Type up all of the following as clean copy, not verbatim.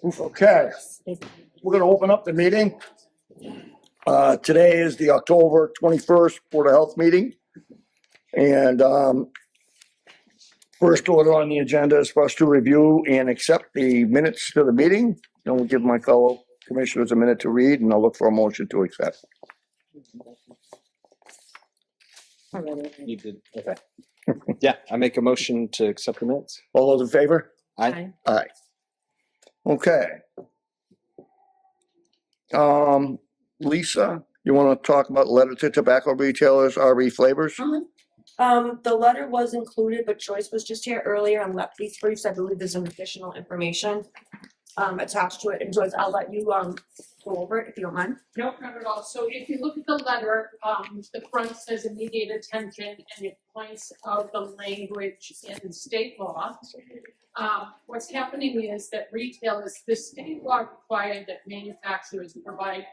Okay, we're gonna open up the meeting. Today is the October 21st Board of Health meeting. And first order on the agenda is for us to review and accept the minutes to the meeting. And we'll give my fellow commissioners a minute to read, and I'll look for a motion to accept. You did, okay. Yeah, I make a motion to accept the minutes. All those in favor? Aye. Aye. Okay. Lisa, you want to talk about letter to tobacco retailers, RE flavors? The letter was included, but Joyce was just here earlier and left these briefs. I believe there's some additional information attached to it. And Joyce, I'll let you go over it if you don't mind. No, not at all. So if you look at the letter, the front says immediate attention and it points out the language in state law. What's happening is that retailers, the state law required that manufacturers provide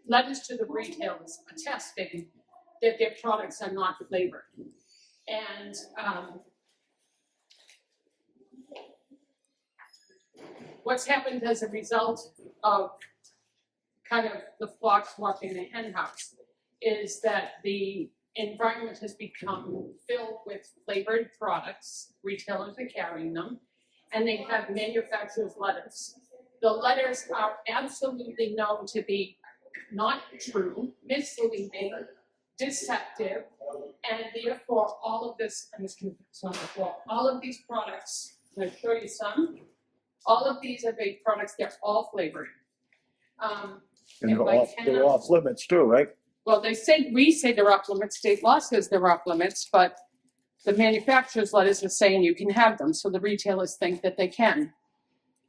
letters to the retailers attesting that their products are not flavored. And what's happened as a result of kind of the flocks watching the hen house is that the environment has become filled with flavored products. Retailers are carrying them, and they have manufacturers' letters. The letters are absolutely known to be not true, misleading, deceptive, and therefore all of this, I'm just going to put this on the floor, all of these products, I'm going to show you some. All of these are vape products, they're all flavored. And they're off limits too, right? Well, we say they're off limits, state law says they're off limits, but the manufacturer's letters are saying you can have them, so the retailers think that they can.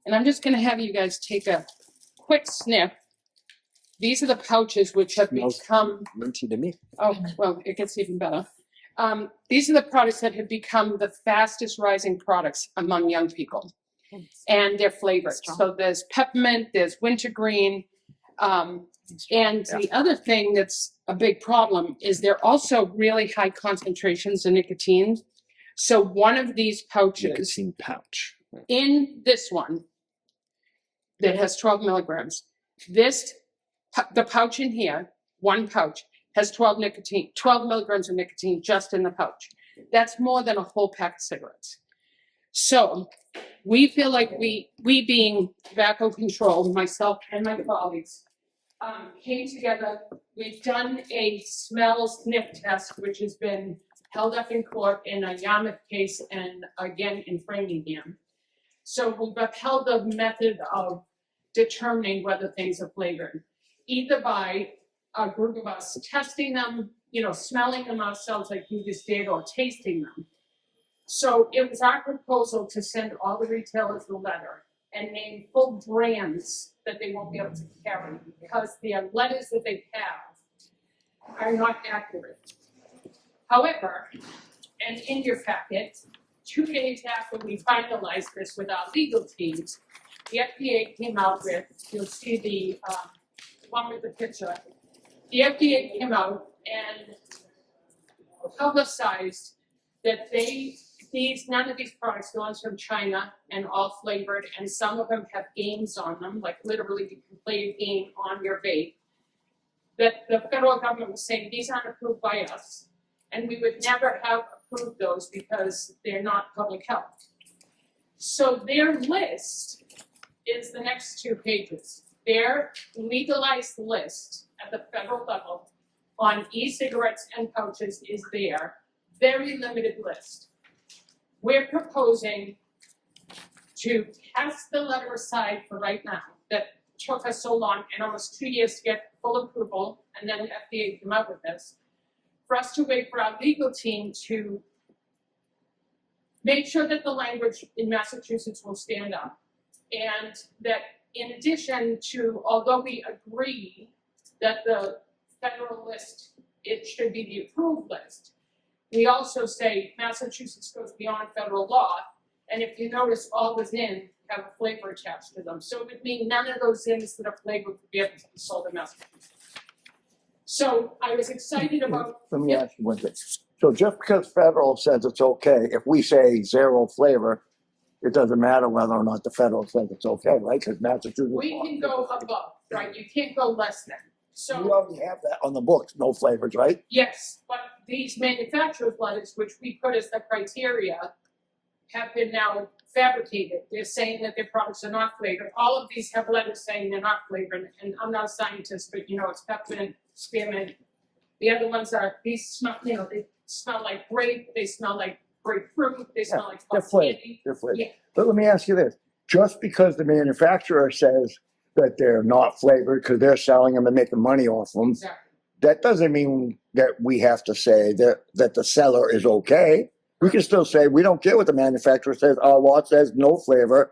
And I'm just gonna have you guys take a quick sniff. These are the pouches which have become, Minty to me. oh, well, it gets even better. These are the products that have become the fastest rising products among young people. And they're flavored. So there's peppermint, there's wintergreen. And the other thing that's a big problem is they're also really high concentrations of nicotine. So one of these pouches Nicotine pouch. in this one that has 12 milligrams, the pouch in here, one pouch has 12 milligrams of nicotine just in the pouch. That's more than a whole pack of cigarettes. So we feel like we being tobacco control, myself and my colleagues, came together. We've done a smell sniff test, which has been held up in court in a Yarmouth case and again in Framingham. So we've upheld the method of determining whether things are flavored, either by a group of us testing them, smelling them ourselves like you just did, or tasting them. So it was our proposal to send all the retailers a letter and name full brands that they won't be able to carry because the letters that they have are not accurate. However, and in your packet, 2 days after we finalized this with our legal teams, the FDA came out with, you'll see the one with the picture, the FDA came out and publicized that none of these products, the ones from China and all flavored, and some of them have games on them, like literally you can play a game on your vape, that the federal government was saying these aren't approved by us, and we would never have approved those because they're not public health. So their list is the next 2 pages. Their legalized list at the federal level on e-cigarettes and pouches is there, very limited list. We're proposing to cast the letter aside for right now that took us so long and almost 2 years to get full approval, and then the FDA came out with this, for us to wait for our legal team to make sure that the language in Massachusetts will stand up. And that in addition to, although we agree that the federal list, it should be the approved list, we also say Massachusetts goes beyond federal law, and if you notice, all the ZIN have a flavor attached to them. So it would mean none of those ZINs that are flavored would be able to be sold in Massachusetts. So I was excited about. Let me ask you one thing. So just because federal says it's okay, if we say zero flavor, it doesn't matter whether or not the federal says it's okay, right? Because Massachusetts. We can go above, right? You can't go less than. We So, already have that on the books, no flavors, right? yes, but these manufacturer's letters, which we put as the criteria, have been now fabricated. They're saying that their products are not flavored. All of these have letters saying they're not flavored, and I'm not a scientist, but it's peppermint, spearmint. The other ones are, these smell, they smell like grape, they smell like grapefruit, they smell like They're hot flavored, candy. they're flavored. Yeah. But let me ask you this, just because the manufacturer says that they're not flavored because they're selling them and making money off them, Exactly. that doesn't mean that we have to say that the seller is okay. We can still say, we don't care what the manufacturer says, our law says no flavor,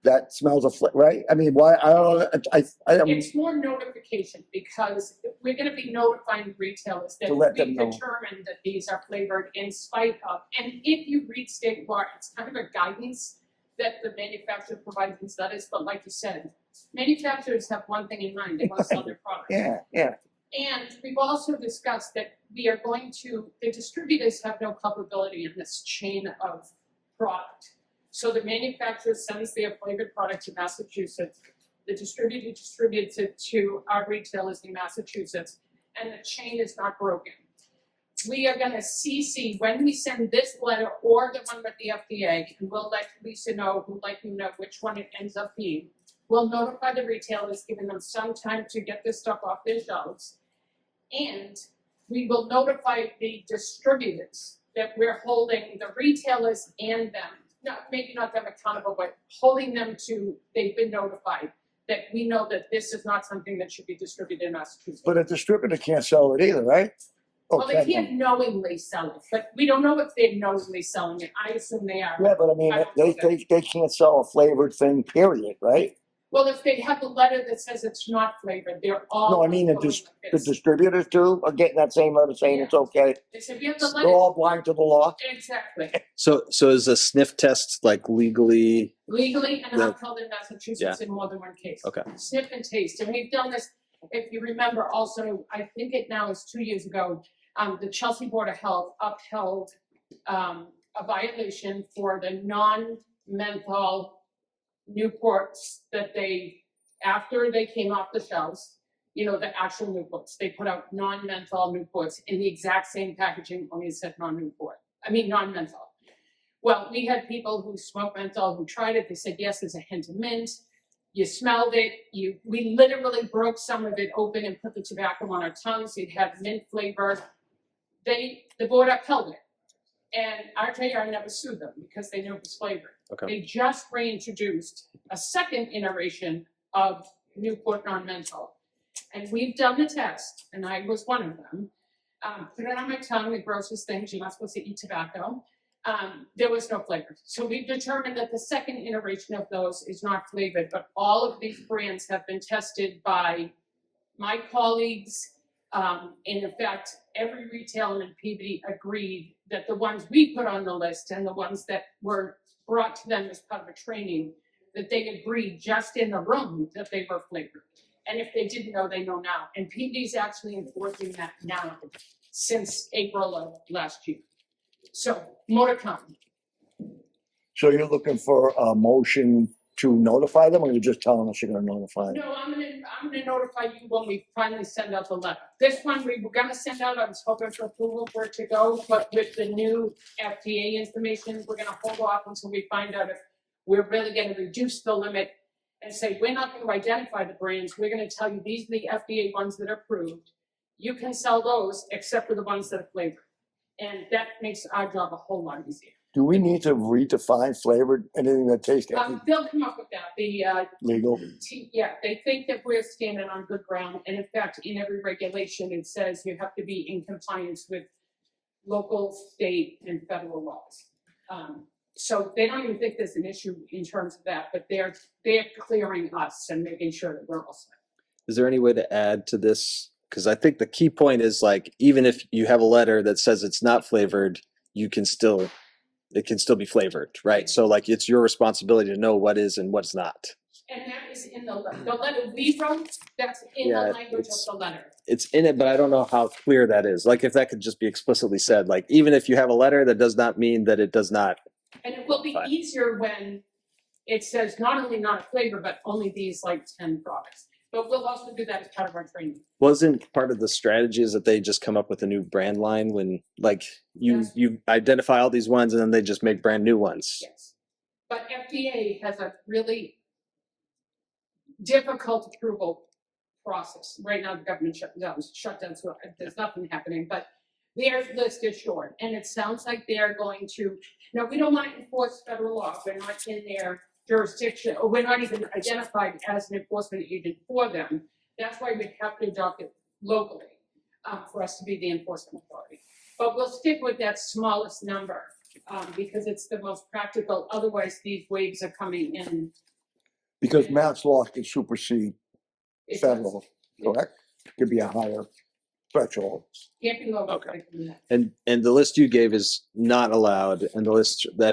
that smells of right? I mean, why, I don't, I don't, It's more notification because we're gonna be notifying retailers that To let we them know. determined that these are flavored in spite of. And if you read state law, it's kind of a guidance that the manufacturer provides these letters, but like you said, manufacturers have one thing in mind, they want to sell their products. yeah. And we've also discussed that the distributors have no culpability in this chain of product. So the manufacturer sends their flavored product to Massachusetts, the distributor distributes it to our retailers in Massachusetts, and the chain is not broken. We are gonna CC, when we send this letter or the one with the FDA, and we'll let Lisa know, who'd like you know which one it ends up being. We'll notify the retailers, giving them some time to get this stuff off their shelves. And we will notify the distributors that we're holding the retailers and them, maybe not them accountable, but holding them to, they've been notified that we know that this is not something that should be distributed in Massachusetts. But a distributor can't sell it either, right? Well, they Okay. can't knowingly sell it, but we don't know if they're knowingly selling it. I assume they are. Yeah, but I mean, I don't know they can't sell a flavored thing, period, right? Well, if they have a letter that says it's not flavored, they're all. No, I mean, going the with this. distributors too are getting that same letter saying it's okay. They said, we have the They're letter. all blind to the law. Exactly. So is a sniff test like legally? Legally and The- upheld in Massachusetts in more than one case. Okay. Sniff and taste, and we've done this, if you remember also, I think it now is 2 years ago, the Chelsea Board of Health upheld a violation for the non-menthol Newports that they, after they came off the shelves, the actual Newports, they put out non-menthol Newports in the exact same packaging, only it said non-menthol. Well, we had people who smoked menthol who tried it. They said, yes, there's a hint of mint. You smelled it. We literally broke some of it open and put the tobacco on our tongues. It had mint flavor. The board upheld it. And RJR never sued them because they knew it was flavored. Okay. They just reintroduced a second iteration of Newport non-menthol. And we've done the test, and I was one of them. Put it on my tongue, the grossest things, you're not supposed to eat tobacco. There was no flavor. So we've determined that the second iteration of those is not flavored, but all of these brands have been tested by my colleagues. And in fact, every retailer in Peabody agreed that the ones we put on the list and the ones that were brought to them as part of a training, that they agreed just in the room that they were flavored. And if they didn't know, they know now. And Peabody's actually enforcing that now since April of last year. So more to come. So you're looking for a motion to notify them, or you're just telling us you're gonna notify them? No, I'm gonna notify you when we finally send out the letter. This one we were gonna send out, I was hoping for approval for it to go, but with the new FDA information, we're gonna hold off until we find out if we're really gonna reduce the limit and say, we're not gonna identify the brands, we're gonna tell you these are the FDA ones that are approved. You can sell those except for the ones that are flavored. And that makes our job a whole lot easier. Do we need to redefine flavored, anything that tastes They'll come up with that, legal? yeah, they think that we're standing on good ground, and in fact, in every regulation, it says you have to be in compliance with local, state, and federal laws. So they don't even think there's an issue in terms of that, but they're clearing us and making sure that we're all set. Is there any way to add to this? Because I think the key point is like, even if you have a letter that says it's not flavored, it can still be flavored, right? So like, it's your responsibility to know what is and what's not. And that is in the letter we wrote, that's in the language of the letter. It's in it, but I don't know how clear that is. Like, if that could just be explicitly said, like, even if you have a letter, that does not mean that it does not And it will be Fine. easier when it says not only not a flavor, but only these like 10 products. But we'll also do that as part of our training. Wasn't part of the strategy is that they just come up with a new brand line when like Yes. you identify all these ones and then they just make brand new ones. Yes. But FDA has a really difficult approval process. Right now, the government shut down, so there's nothing happening, but their list is short. And it sounds like they're going to, now, we don't want to enforce federal law. We're not in their jurisdiction, or we're not even identified as an enforcement agent for them. That's why we have to adopt it locally for us to be the enforcement authority. But we'll stick with that smallest number because it's the most practical. Otherwise, these waves are coming in. Because mass law can supersede It federal, correct? Could be a higher threshold. can't be lower. Okay. And the list you gave is not allowed, and the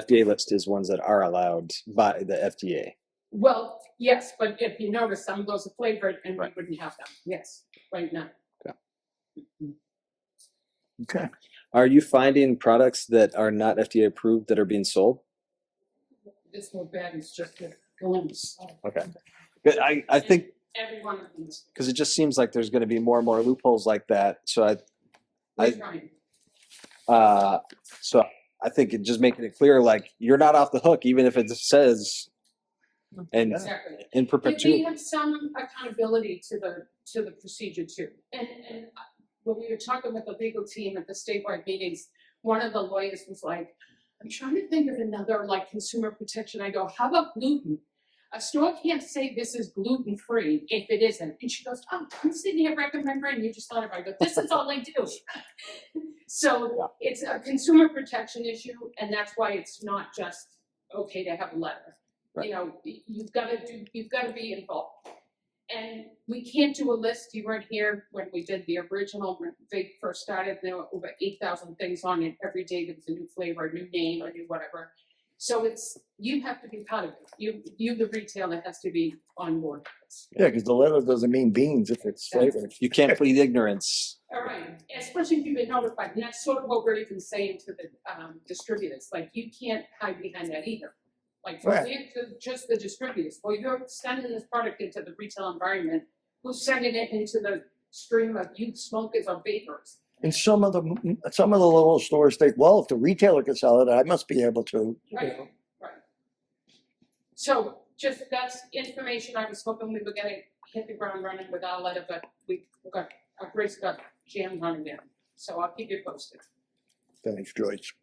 FDA list is ones that are allowed by the FDA. Well, yes, but if you notice, some of those are flavored and we wouldn't have them. Yes, right now. Okay. Are you finding products that are not FDA approved that are being sold? This whole bag is just a glimpse. Okay. But I think Every one of them is. because it just seems like there's going to be more and more loopholes like that. So We're trying. so I think it just making it clear, like you're not off the hook, even if it says and Exactly. in We perpetuity. have some accountability to the procedure too. And when we were talking with the legal team at the statewide meetings, one of the lawyers was like, I'm trying to think of another like consumer protection. I go, how about gluten? A store can't say this is gluten-free if it isn't. And she goes, oh, I'm sitting here recommending, you just thought about it. I go, this is all I do. So it's a consumer protection issue, and that's why it's not just okay to have a letter. Right. You know, you've got to be involved. And we can't do a list. You weren't here when we did the original, when they first started, there were over 8,000 things on it. Every day there was a new flavor, a new name, a new whatever. So you have to be part of it. You the retailer has to be on board with this. Yeah, because the letter doesn't mean beans if it's flavored. You can't plead ignorance. All right, especially if you've been notified. And that's sort of what we're even saying to the distributors. Like, you can't hide behind that either. Like, for Right. example, just the distributors. Well, you're sending this product into the retail environment. Who's sending it into the stream of youth smokers or vapors? And some of the little stores think, well, if the retailer can sell it, I must be able to. Right, right. So just that's information. I was hoping we were gonna hit the ground running with our letter, but our grace got jammed on again. So I'll keep you posted. Thanks, Joyce.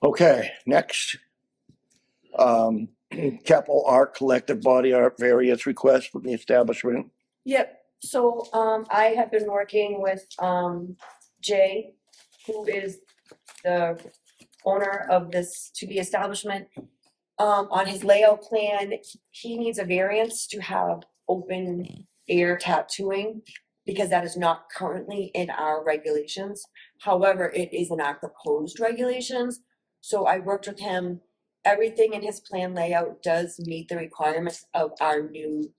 Okay, next. Capital Art Collective Body Art Variance Request from the establishment. Yep, so I have been working with Jay, who is the owner of this to be establishment. On his layout plan, he needs a variance to have open air tattooing because that is not currently in our regulations. However, it is in our proposed regulations. So I worked with him. Everything in his plan layout does meet the requirements of our new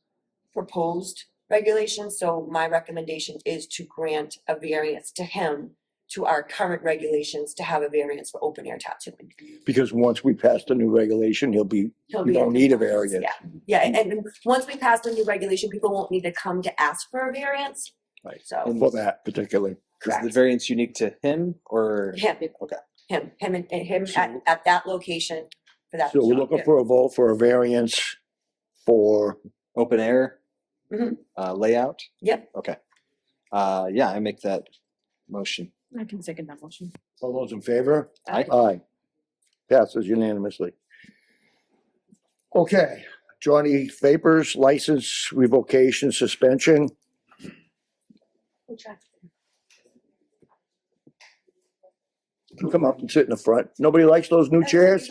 proposed regulations. So my recommendation is to grant a variance to him to our current regulations to have a variance for open air tattooing. Because once we pass the new regulation, you don't need a variance. Yeah, and once we pass the new regulation, people won't need to come to ask for a variance. Right. So For that particular. Is correct. the variance unique to him or? Him. Okay. Him and him So- at that location for that. So we're looking for a vote for a variance for, Open air Mhm. layout? Yep. Okay. Yeah, I make that motion. I can second that motion. all those in favor? Aye. Aye. Passes unanimously. Okay, Johnny Vapors, license revocation suspension. Come up and sit in the front. Nobody likes those new chairs?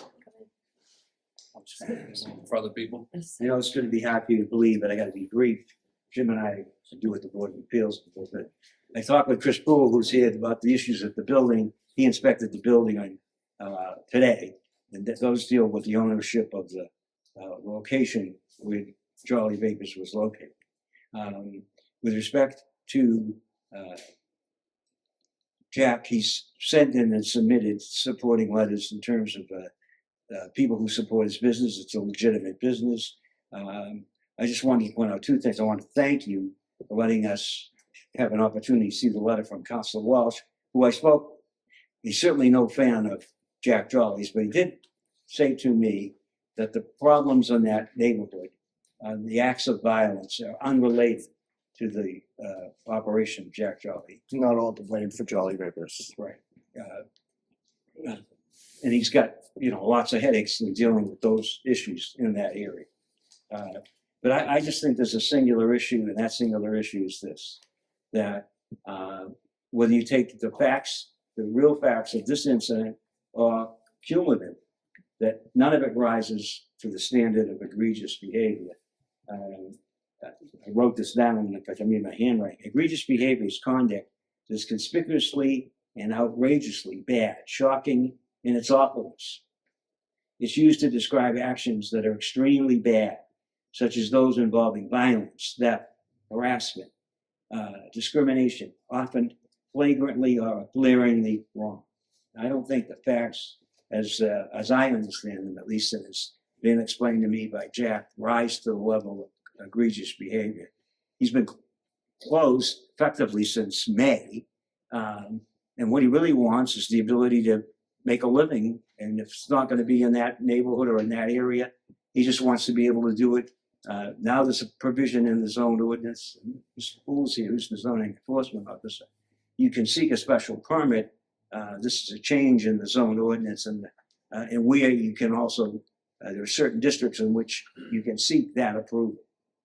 For other people. You know, it's gonna be hard for you to believe, but I gotta be brief. Jim and I do with the Board of Appeals a little bit. I talked with Chris Poole, who's here, about the issues at the building. He inspected the building on today. And those deal with the ownership of the location where Jolly Vapors was located. With respect to Jack, he's sent in and submitted supporting letters in terms of people who support his business. It's a legitimate business. I just wanted to point out two things. I want to thank you for letting us have an opportunity to see the letter from Councilor Walsh, who I spoke. He's certainly no fan of Jack Jolly's, but he did say to me that the problems in that neighborhood, the acts of violence, are unrelated to the operation of Jack Jolly. Not all to blame for Jolly Rivers. Right. And he's got, lots of headaches in dealing with those issues in that area. But I just think there's a singular issue, and that singular issue is this, that whether you take the facts, the real facts of this incident, or cumulative, that none of it rises to the standard of egregious behavior. I wrote this down, in fact, I made my handwriting. Egregious behavior is conduct that is conspicuously and outrageously bad, shocking in its awfulness. It's used to describe actions that are extremely bad, such as those involving violence, theft, harassment, discrimination, often flagrantly or glaringly wrong. I don't think the facts, as I understand them, at least as it's been explained to me by Jack, rise to the level of egregious behavior. He's been closed effectively since May, and what he really wants is the ability to make a living. And if it's not going to be in that neighborhood or in that area, he just wants to be able to do it. Now there's a provision in the zone ordinance. Mr. Poole's here, who's the zoning enforcement officer. You can seek a special permit. This is a change in the zone ordinance, and where you can also, there are certain districts in which you can seek that approval.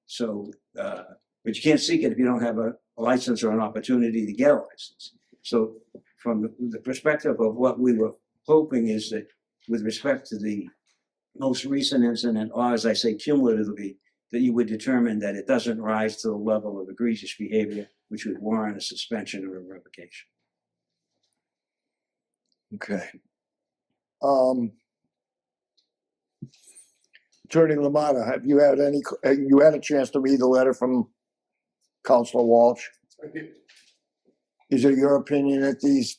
So, but you can't seek it if you don't have a license or an opportunity to get a license. So from the perspective of what we were hoping is that with respect to the most recent incident, or as I say, cumulatively, that you would determine that it doesn't rise to the level of egregious behavior, which would warrant a suspension or a revocation. Okay. Attorney Lamata, have you had you had a chance to read the letter from Councilor Walsh? I did. Is it your opinion that these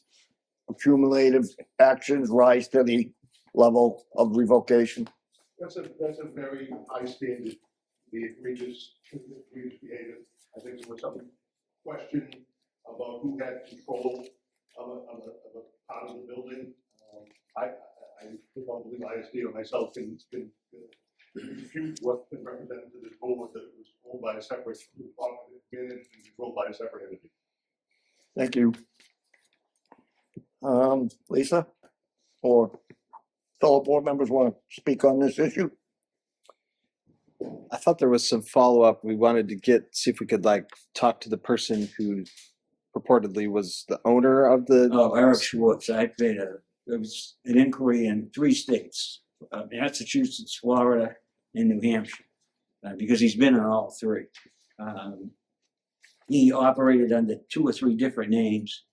accumulative actions rise to the level of revocation? That's a very high standard, the egregious behavior. I think there was some question about who had control of a part of the building. I don't believe ISD or myself can refute what's been represented to this board, that it was owned by a separate, managed and controlled by a separate entity. Thank you. Lisa, or fellow board members want to speak on this issue? I thought there was some follow-up. We wanted to see if we could talk to the person who purportedly was the owner of the. Oh, Eric Schwartz. I made there was an inquiry in 3 states, Massachusetts, Florida, and New Hampshire, because he's been in all 3. He operated under 2 or 3 different names,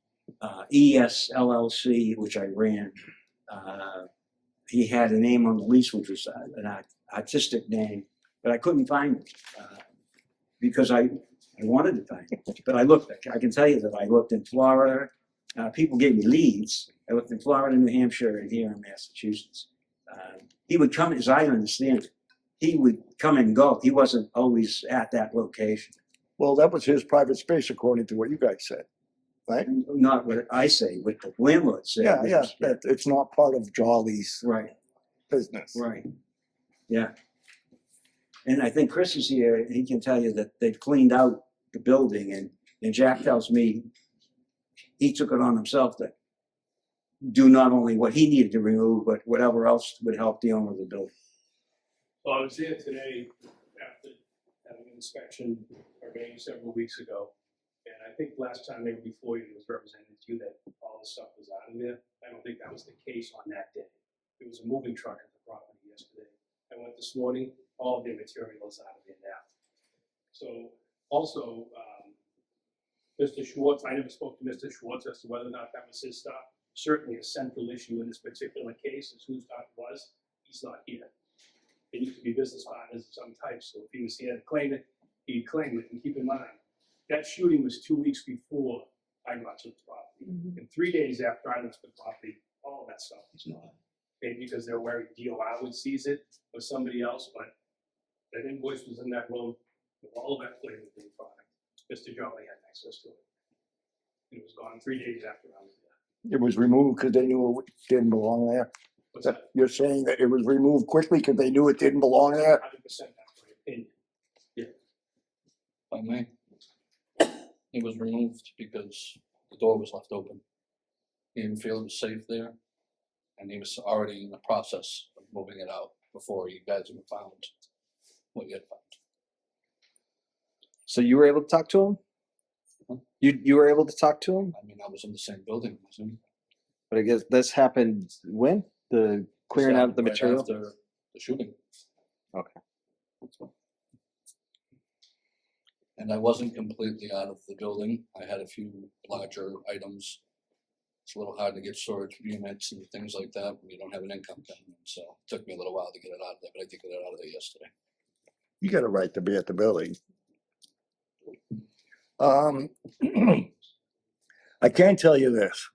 ES LLC, which I ran. He had a name on the lease, which was an artistic name, but I couldn't find it because I wanted to find it. But I looked, I can tell you that I looked in Florida. People gave me leads. I looked in Florida, New Hampshire, and here in Massachusetts. He would come, as I understand it, he would come and go. He wasn't always at that location. Well, that was his private space, according to what you guys said, right? Not what I say, what the landlord said. Yeah, that it's not part of Jolly's Right, business. right. Yeah. And I think Chris is here, he can tell you that they've cleaned out the building, and Jack tells me he took it on himself to do not only what he needed to remove, but whatever else would help the owner of the building. Well, I was there today after having an inspection arranged several weeks ago. And I think last time they were before you, it was represented to you that all the stuff was out of there. I don't think that was the case on that day. There was a moving truck at the property yesterday. I went this morning, all of the material is out of there now. So also, Mr. Schwartz, I never spoke to Mr. Schwartz as to whether or not that was his stuff. Certainly a central issue in this particular case is whose stuff it was. He's not here. They used to be business partners of some type, so if he was here to claim it, he'd claim it. And keep in mind, that shooting was 2 weeks before I got to the property. And 3 days after I left the property, all of that stuff was gone. Maybe because they're worried DOR would seize it or somebody else, but that invoice was in that room with all of that flavored bean product. Mr. Jolly had access to it. It was gone 3 days after I was there. It was removed because they knew it didn't belong there. What's that? You're saying that it was removed quickly because they knew it didn't belong there? 100% that's my opinion. If I may. It was removed because the door was left open. He didn't feel it was safe there. And he was already in the process of moving it out before you guys even found what you had found. So you were able to talk to him? You were able to talk to him? I mean, I was in the same building as him. But I guess this happened when? The clearing out the Right material? after the shooting. Okay. And I wasn't completely out of the building. I had a few larger items. It's a little hard to get storage units and things like that when you don't have an income coming in. So it took me a little while to get it out of there, but I did get it out of there yesterday. You got a right to be at the building. I can tell you this.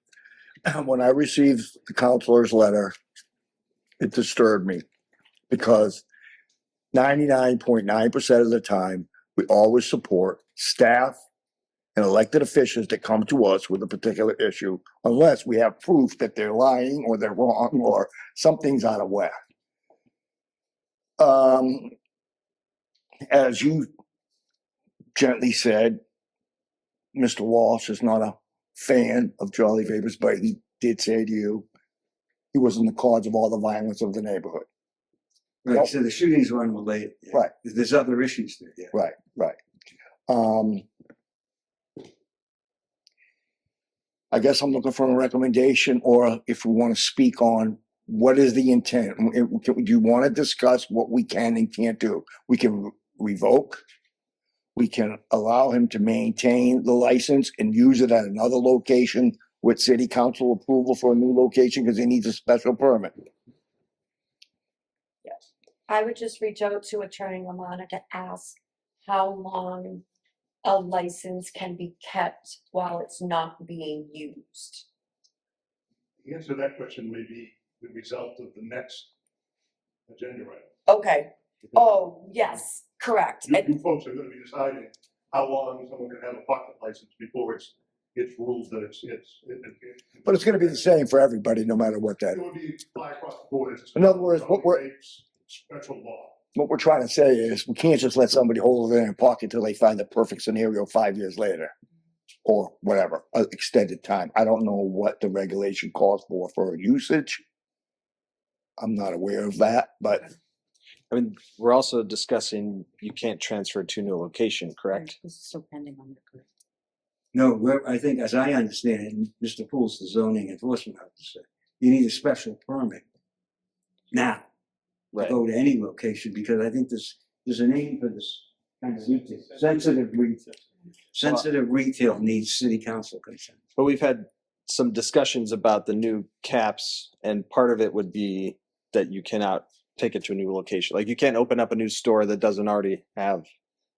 When I received the counselor's letter, it disturbed me because 99.9% of the time, we always support staff and elected officials that come to us with a particular issue, unless we have proof that they're lying or they're wrong or something's out of whack. As you gently said, Mr. Walsh is not a fan of Jolly Vapors, but he did say to you, he wasn't the cause of all the violence of the neighborhood. Right, so the shootings were unrelated. Yeah. Right. There's other issues there, yeah. Right, right. I guess I'm looking for a recommendation, or if we want to speak on what is the intent. Do you want to discuss what we can and can't do? We can revoke. We can allow him to maintain the license and use it at another location with city council approval for a new location because he needs a special permit. I would just reach out to Attorney Lamana to ask how long a license can be kept while it's not being used. The answer to that question may be the result of the next agenda item. Okay. Oh, yes, correct. You folks are gonna be deciding how long someone can have a pocket license before it's ruled that it's. But it's going to be the same for everybody, no matter what that. It would be fly across the board. In other words, what Special law. we're trying to say is we can't just let somebody hold it in their pocket until they find the perfect scenario 5 years later. Or whatever, extended time. I don't know what the regulation calls for usage. I'm not aware of that, but I mean, we're also discussing you can't transfer to a new location, correct? This is still pending on the court. No, I think, as I understand it, and Mr. Poole's the zoning enforcement officer, you need a special permit now to go to any location, because I think there's a name for this kind of retail. Sensitive retail. Sensitive retail needs city council consent. But we've had some discussions about the new caps, and part of it would be that you cannot take it to a new location. Like you can't open up a new store that doesn't already have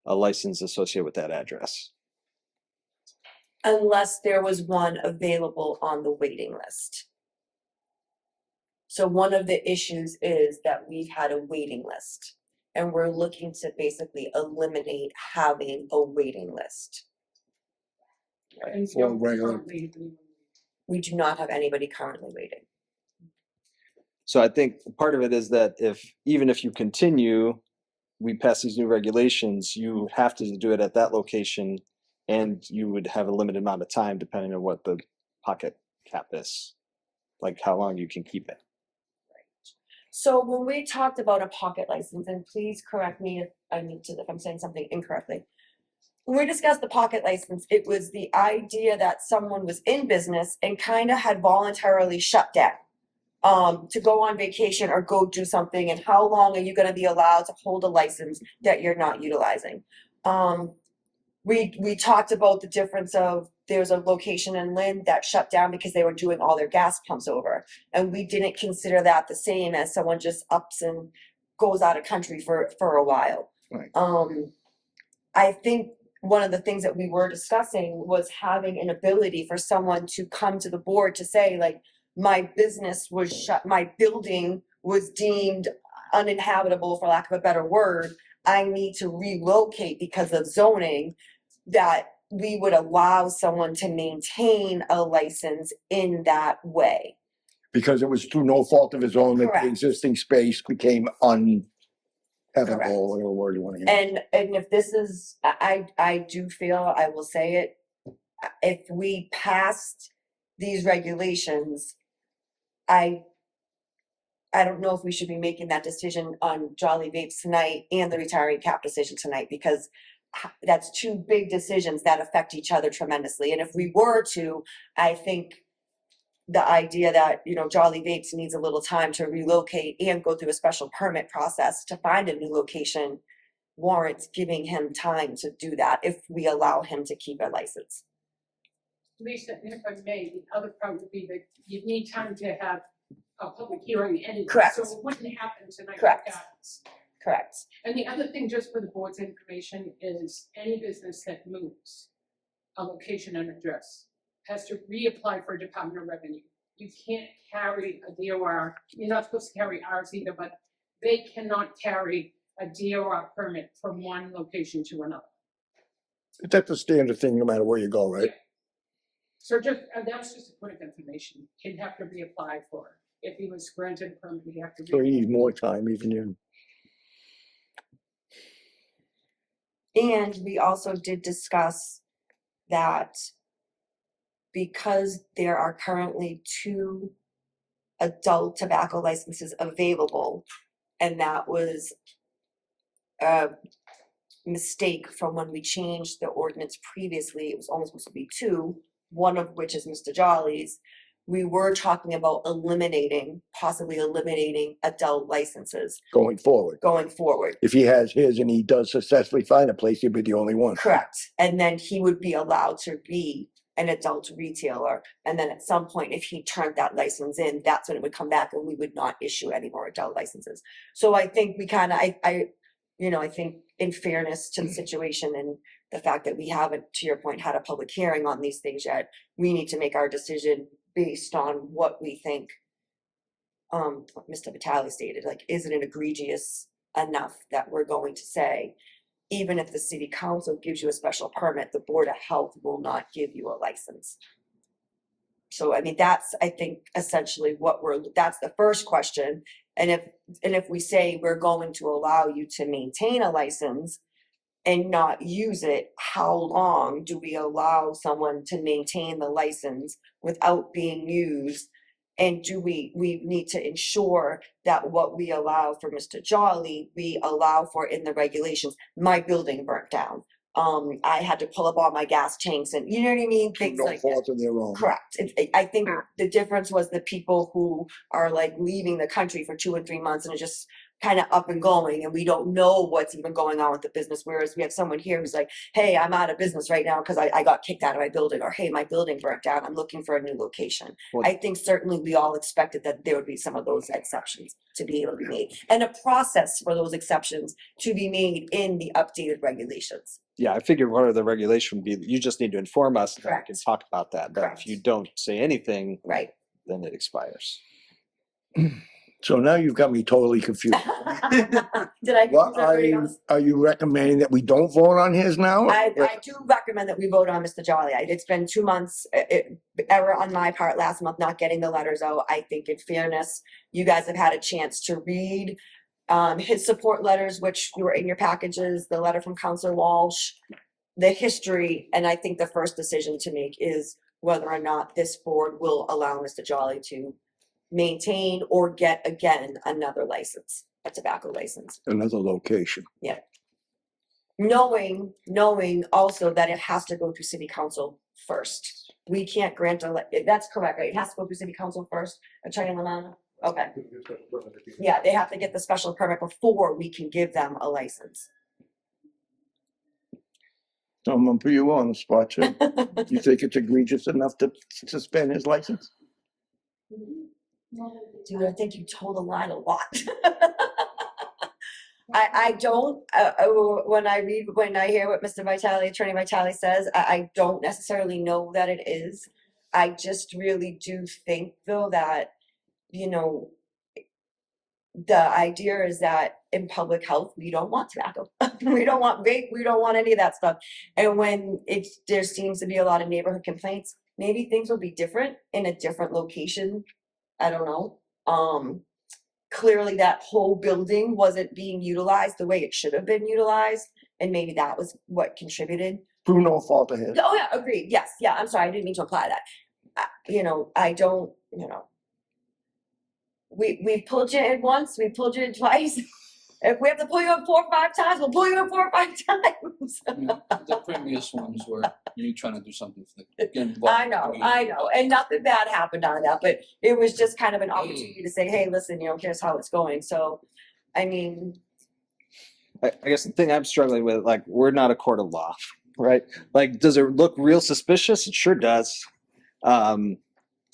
a license associated with that address. Unless there was one available on the waiting list. So one of the issues is that we've had a waiting list, and we're looking to basically eliminate having a waiting list. And For don't regular- currently- We do not have anybody currently waiting. So I think part of it is that even if you continue, we pass these new regulations, you have to do it at that location, and you would have a limited amount of time depending on what the pocket cap is, like how long you can keep it. So when we talked about a pocket license, and please correct me if I'm saying something incorrectly. When we discussed the pocket license, it was the idea that someone was in business and kind of had voluntarily shut down to go on vacation or go do something, and how long are you going to be allowed to hold a license that you're not utilizing? We talked about the difference of there's a location in Lynn that shut down because they were doing all their gas pumps over, and we didn't consider that the same as someone just ups and goes out of country for a while. Right. I think one of the things that we were discussing was having an ability for someone to come to the board to say, like, my business was shut, my building was deemed uninhabitable, for lack of a better word. I need to relocate because of zoning, that we would allow someone to maintain a license in that way. Because it was through no fault of his own that Correct. the existing space became uninhabitable, Correct. whatever word you want to use. And if this is, I do feel, I will say it, if we passed these regulations, I don't know if we should be making that decision on Jolly Vapes tonight and the retiree cap decision tonight, because that's two big decisions that affect each other tremendously. And if we were to, I think the idea that, you know, Jolly Vapes needs a little time to relocate and go through a special permit process to find a new location warrants giving him time to do that if we allow him to keep a license. Lisa, and if I may, the other part would be that you need time to have a public hearing anyway. Correct. So it wouldn't happen tonight. Correct. regardless. Correct. And the other thing, just for the board's information, is any business that moves a location and address has to reapply for Department of Revenue. You can't carry a DOR, you're not supposed to carry ours either, but they cannot carry a DOR permit from one location to another. That's a standard thing no matter where you go, right? So just, that's just a point of information. He'd have to reapply for it. If he was granted a permit, he'd have to. So he needs reapply. more time even in. And we also did discuss that because there are currently 2 adult tobacco licenses available, and that was a mistake from when we changed the ordinance previously, it was only supposed to be 2, one of which is Mr. Jolly's. We were talking about possibly eliminating adult licenses Going forward. going forward. If he has his and he does successfully find a place, he'll be the only one. Correct. And then he would be allowed to be an adult retailer. And then at some point, if he turned that license in, that's when it would come back and we would not issue any more adult licenses. So I think we kind of, I think in fairness to the situation and the fact that we haven't, to your point, had a public hearing on these things yet, we need to make our decision based on what we think, what Mr. Vitale stated, like, is it an egregious enough that we're going to say, even if the city council gives you a special permit, the Board of Health will not give you a license. So, I mean, that's, I think, essentially that's the first question. And if we say we're going to allow you to maintain a license and not use it, how long do we allow someone to maintain the license without being used? And do we need to ensure that what we allow for Mr. Jolly, we allow for in the regulations? My building burnt down. I had to pull up all my gas tanks and, you know what I mean? Things No like that. fault of their own. Correct. I think the difference was the people who are like leaving the country for 2 or 3 months and are just kind of up and going, and we don't know what's even going on with the business. Whereas we have someone here who's like, hey, I'm out of business right now because I got kicked out of my building, or hey, my building burnt down, I'm looking for a new location. Well- I think certainly we all expected that there would be some of those exceptions to be able to be made, and a process for those exceptions to be made in the updated regulations. Yeah, I figured part of the regulation would be that you just need to inform us and we can Correct. talk about that. But Correct. if you don't say anything, Right. then it expires. So now you've got me totally confused. Did I What confuse everybody else? are you recommending that we don't vote on his now? I do recommend that we vote on Mr. Jolly. It's been 2 months, error on my part last month, not getting the letters out. I think in fairness, you guys have had a chance to read his support letters, which were in your packages, the letter from Councilor Walsh, the history, and I think the first decision to make is whether or not this board will allow Mr. Jolly to maintain or get again another license, a tobacco license. Another location. Knowing also that it has to go through city council first. We can't grant that's correct, right? It has to go through city council first, Attorney Lamana? Okay, yeah, they have to get the special permit before we can give them a license. So I'm gonna put you on the spot, too. You think it's egregious enough to suspend his license? Dude, I think you told a line a lot. I don't, when I hear what Mr. Vitale, Attorney Vitale says, I don't necessarily know that it is. I just really do think though that, you know, the idea is that in public health, we don't want tobacco. We don't want vape, we don't want any of that stuff. And when there seems to be a lot of neighborhood complaints, maybe things will be different in a different location. I don't know. Clearly that whole building wasn't being utilized the way it should have been utilized. And maybe that was what contributed. Through no fault of his. Oh yeah, agreed. Yes. Yeah, I'm sorry. I didn't mean to imply that. You know, I don't, you know, we pulled you in once, we pulled you in twice. If we have to pull you in 4 or 5 times, we'll pull you in 4 or 5 times. The previous ones were me trying to do something for the. I know, and nothing bad happened out of that, but it was just kind of an opportunity to say, hey, listen, you know, here's how it's going. So, I mean, I guess the thing I'm struggling with, like, we're not a court of law, right? Like, does it look real suspicious? It sure does.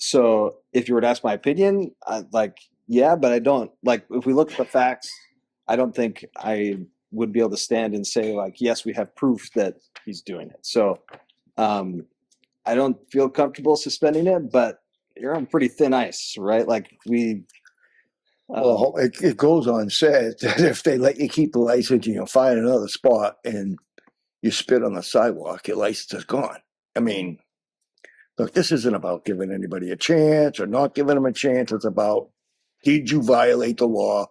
So if you were to ask my opinion, yeah, but I don't, like, if we look at the facts, I don't think I would be able to stand and say, like, yes, we have proof that he's doing it. So I don't feel comfortable suspending it, but you're on pretty thin ice, right? Like, we. Well, it goes on said that if they let you keep the license and you'll find another spot and you spit on the sidewalk, your license is gone. I mean, look, this isn't about giving anybody a chance or not giving them a chance. It's about, did you violate the law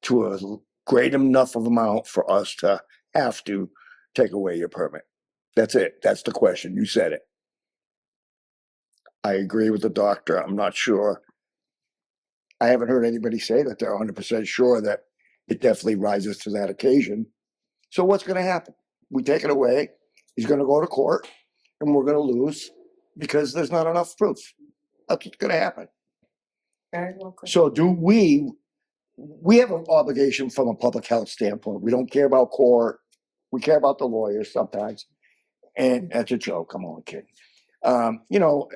to a great enough of amount for us to have to take away your permit? That's it. That's the question. You said it. I agree with the doctor. I'm not sure. I haven't heard anybody say that they're 100% sure that it definitely rises to that occasion. So what's going to happen? We take it away. He's going to go to court and we're going to lose because there's not enough proof. That's what's going to happen. very well. Chris. So do we have an obligation from a public health standpoint. We don't care about court. We care about the lawyers sometimes. And that's a joke. Come on, kid. You know,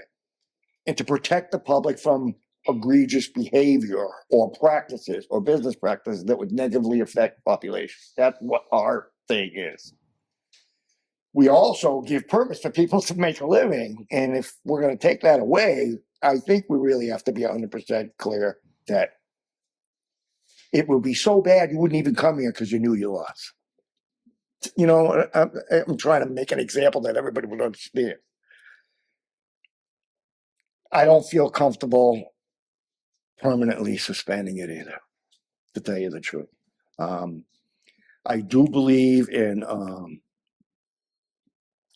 and to protect the public from egregious behavior or practices or business practices that would negatively affect populations. That's what our thing is. We also give permits to people to make a living. And if we're going to take that away, I think we really have to be 100% clear that it will be so bad you wouldn't even come here because you knew you lost. You know, I'm trying to make an example that everybody would understand. I don't feel comfortable permanently suspending it either, to tell you the truth. I do believe in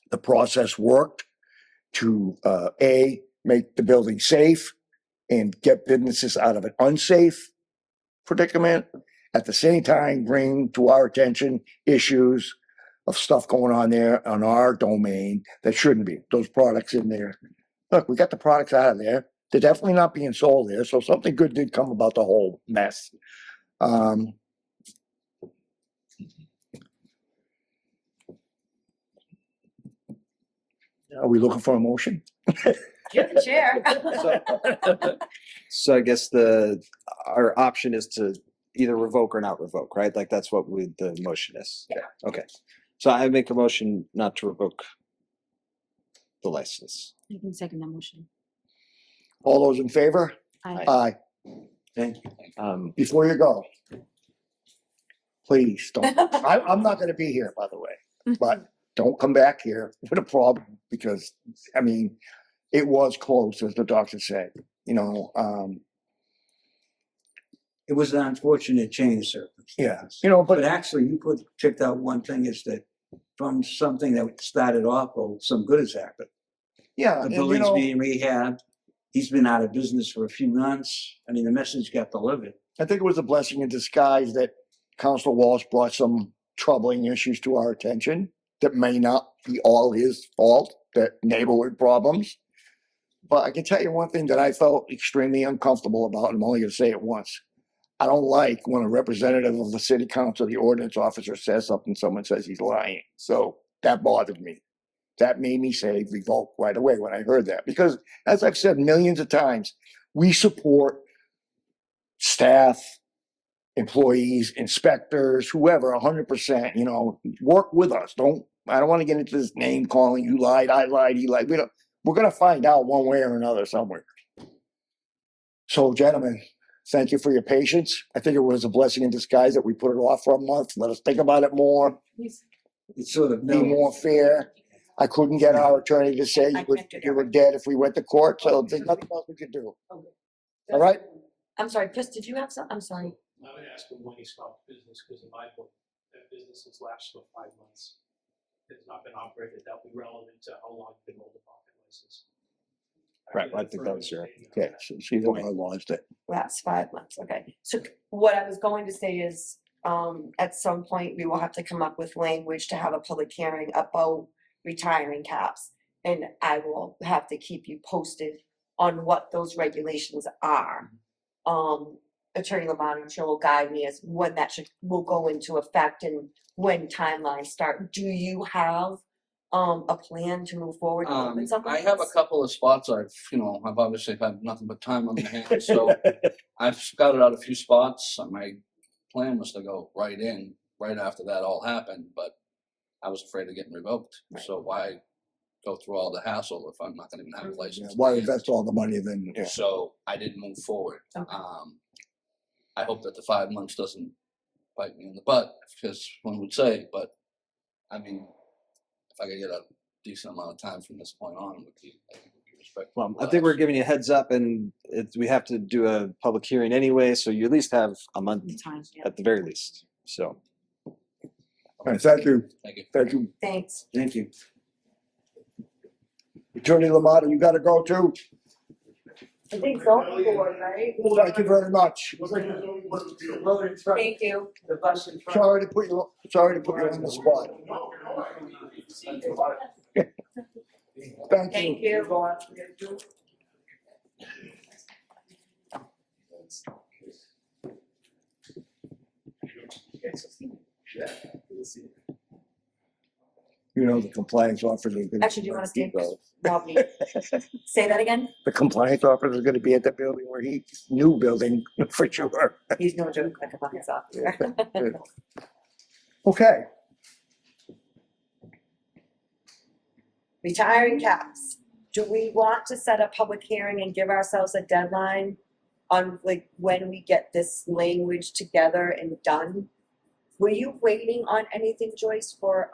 the process worked to make the building safe and get businesses out of an unsafe predicament. At the same time, bring to our attention issues of stuff going on there on our domain that shouldn't be. Those products in there. Look, we got the products out of there. They're definitely not being sold there. So something good did come about the whole mess. Are we looking for a motion? You're the chair. So I guess our option is to either revoke or not revoke, right? Like, that's what the motion is. Yeah. Okay. So I make a motion not to revoke the license. You can second that motion. All those in favor? Aye. Aye. Thank you. Before you go, please don't. I'm not going to be here, by the way, but don't come back here with a problem because, I mean, it was close, as the doctor said. You know, It was an unfortunate change of circumstances. yeah. You know, But but actually, you checked out one thing is that from something that started off, well, some good has happened. yeah, The and, you building's know, being rehabbed. He's been out of business for a few months. I mean, the message got delivered. I think it was a blessing in disguise that Councilor Walsh brought some troubling issues to our attention that may not be all his fault, that neighborhood problems. But I can tell you one thing that I felt extremely uncomfortable about, and I'm only going to say it once. I don't like when a representative of the city council, the ordinance officer, says something, someone says he's lying. So that bothered me. That made me say revoke right away when I heard that. Because as I've said millions of times, we support staff, employees, inspectors, whoever, 100%, you know, work with us. I don't want to get into this name calling, you lied, I lied, he lied. We're going to find out one way or another somewhere. So gentlemen, thank you for your patience. I think it was a blessing in disguise that we put it off for a month. Let us think about it more, It's sort of be more fair. I couldn't get our attorney to say you were dead if we went to court, so there's nothing else we could do. All right? I'm sorry, Chris, did you have some? I'm sorry. I would ask him when he stopped business, because in my book, that business has lasted for 5 months. It's not been operated, that'll be relevant to how long it's been holding a market license. Right, I think that's your, Okay, so she the one lost it. Last 5 months, okay. So what I was going to say is, at some point, we will have to come up with language to have a public hearing about retiring caps. And I will have to keep you posted on what those regulations are. Attorney Lamont, I'm sure will guide me as when that will go into effect and when timelines start. Do you have a plan to move forward? with something I like have a this? couple of spots I've obviously had nothing but time on my hands, so I've scouted out a few spots. My plan was to go right in, right after that all happened, but I was afraid of getting revoked. Right. So why go through all the hassle if I'm not gonna even have a license? Why invest all the money then? Yeah. So I didn't move forward. Okay. I hope that the 5 months doesn't bite me in the butt, because one would say, but I mean, if I could get a decent amount of time from this point on, would be, I think would be respectful. well, I think we're giving you a heads up, and we have to do a public hearing anyway, so you at least have a month Time, yeah. at the very least, so. All right, thank you. Thank you. Thank you. Thanks. Thank you. Attorney Lamont, you gotta go too. I think so, right? Thank you very much. Thank you. Sorry to put you on the spot. Thank Thank you. you. You know, the compliance officer. is gonna Actually, do you want to keep stay? those. Robbie, say that again? The compliance officer is gonna be at the building new building, for sure. He's no joke, like a bucket officer. Okay, Retiring caps. Do we want to set a public hearing and give ourselves a deadline on like when we get this language together and done? Were you waiting on anything, Joyce, for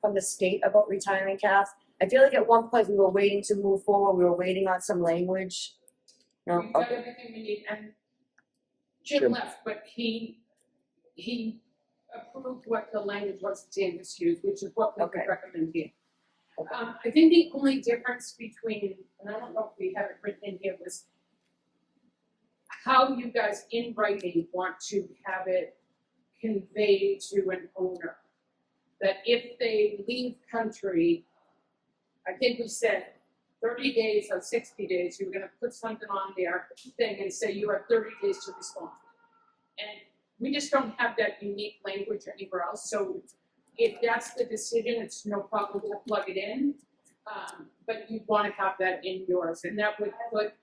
from the state about retiring caps? I feel like at one point we were waiting to move forward. We were waiting on some language. No, We've got okay. everything we need, and Jim Jim. left, but he approved what the language was Davis used, which is what we would Okay. recommend here. I think the only difference between, and I don't know if we have it written in here, was how you guys in writing want to have it conveyed to an owner. That if they leave country, I think we said 30 days or 60 days, you were gonna put something on their thing and say you have 30 days to respond. And we just don't have that unique language anywhere else, so if that's the decision, it's no problem to plug it in. But you wanna have that in yours, and that would put,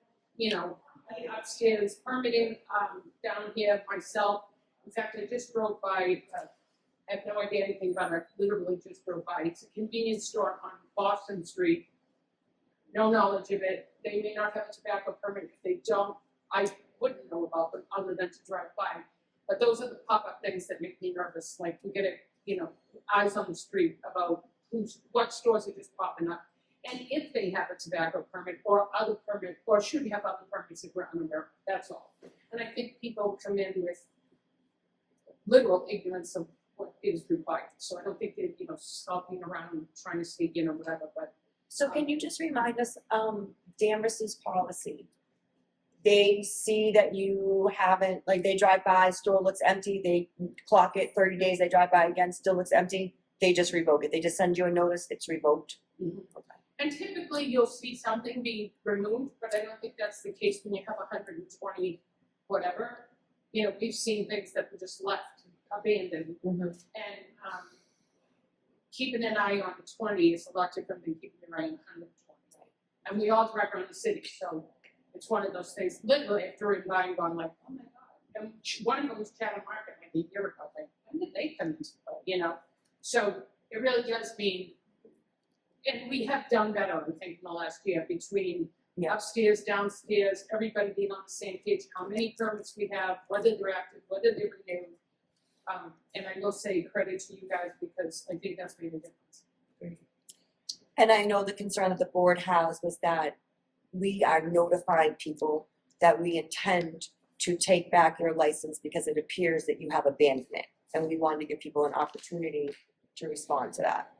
upstairs permitting, down here myself. In fact, I just drove by, I have no idea anything about it, I literally just drove by. It's a convenience store on Boston Street. No knowledge of it. They may not have a tobacco permit. If they don't, I wouldn't know about them other than to drive by. But those are the pop-up things that make me nervous. Like we get eyes on the street about what stores are just popping up. And if they have a tobacco permit or other permit, or should have other permits that we're unaware of, that's all. And I think people come in with literal ignorance of what is required. So I don't think they're, stalking around and trying to sneak in or whatever, but So can you just remind us, Danvers' policy? They see that you haven't, like they drive by, store looks empty, they clock it 30 days, they drive by again, still looks empty, they just revoke it. They just send you a notice, it's revoked. Okay. And typically you'll see something be removed, but I don't think that's the case when you have 120 whatever. We've seen things that were just left abandoned. And keeping an eye on the 20 is a lot different than keeping an eye on 120. And we all drive around the city, so it's one of those things, literally I've driven by and gone like, oh my God, And one of them was Chatham Market like a year ago, like, when did they come into play, you know? So it really does mean, and we have done better, I think, in the last year between upstairs, downstairs, everybody being on the same page, how many permits we have, whether they're active, whether they're renewed. And I will say credit to you guys because I think that's made a difference. And I know the concern that the board has was that we are notifying people that we intend to take back your license because it appears that you have abandoned it. And we wanted to give people an opportunity to respond to that.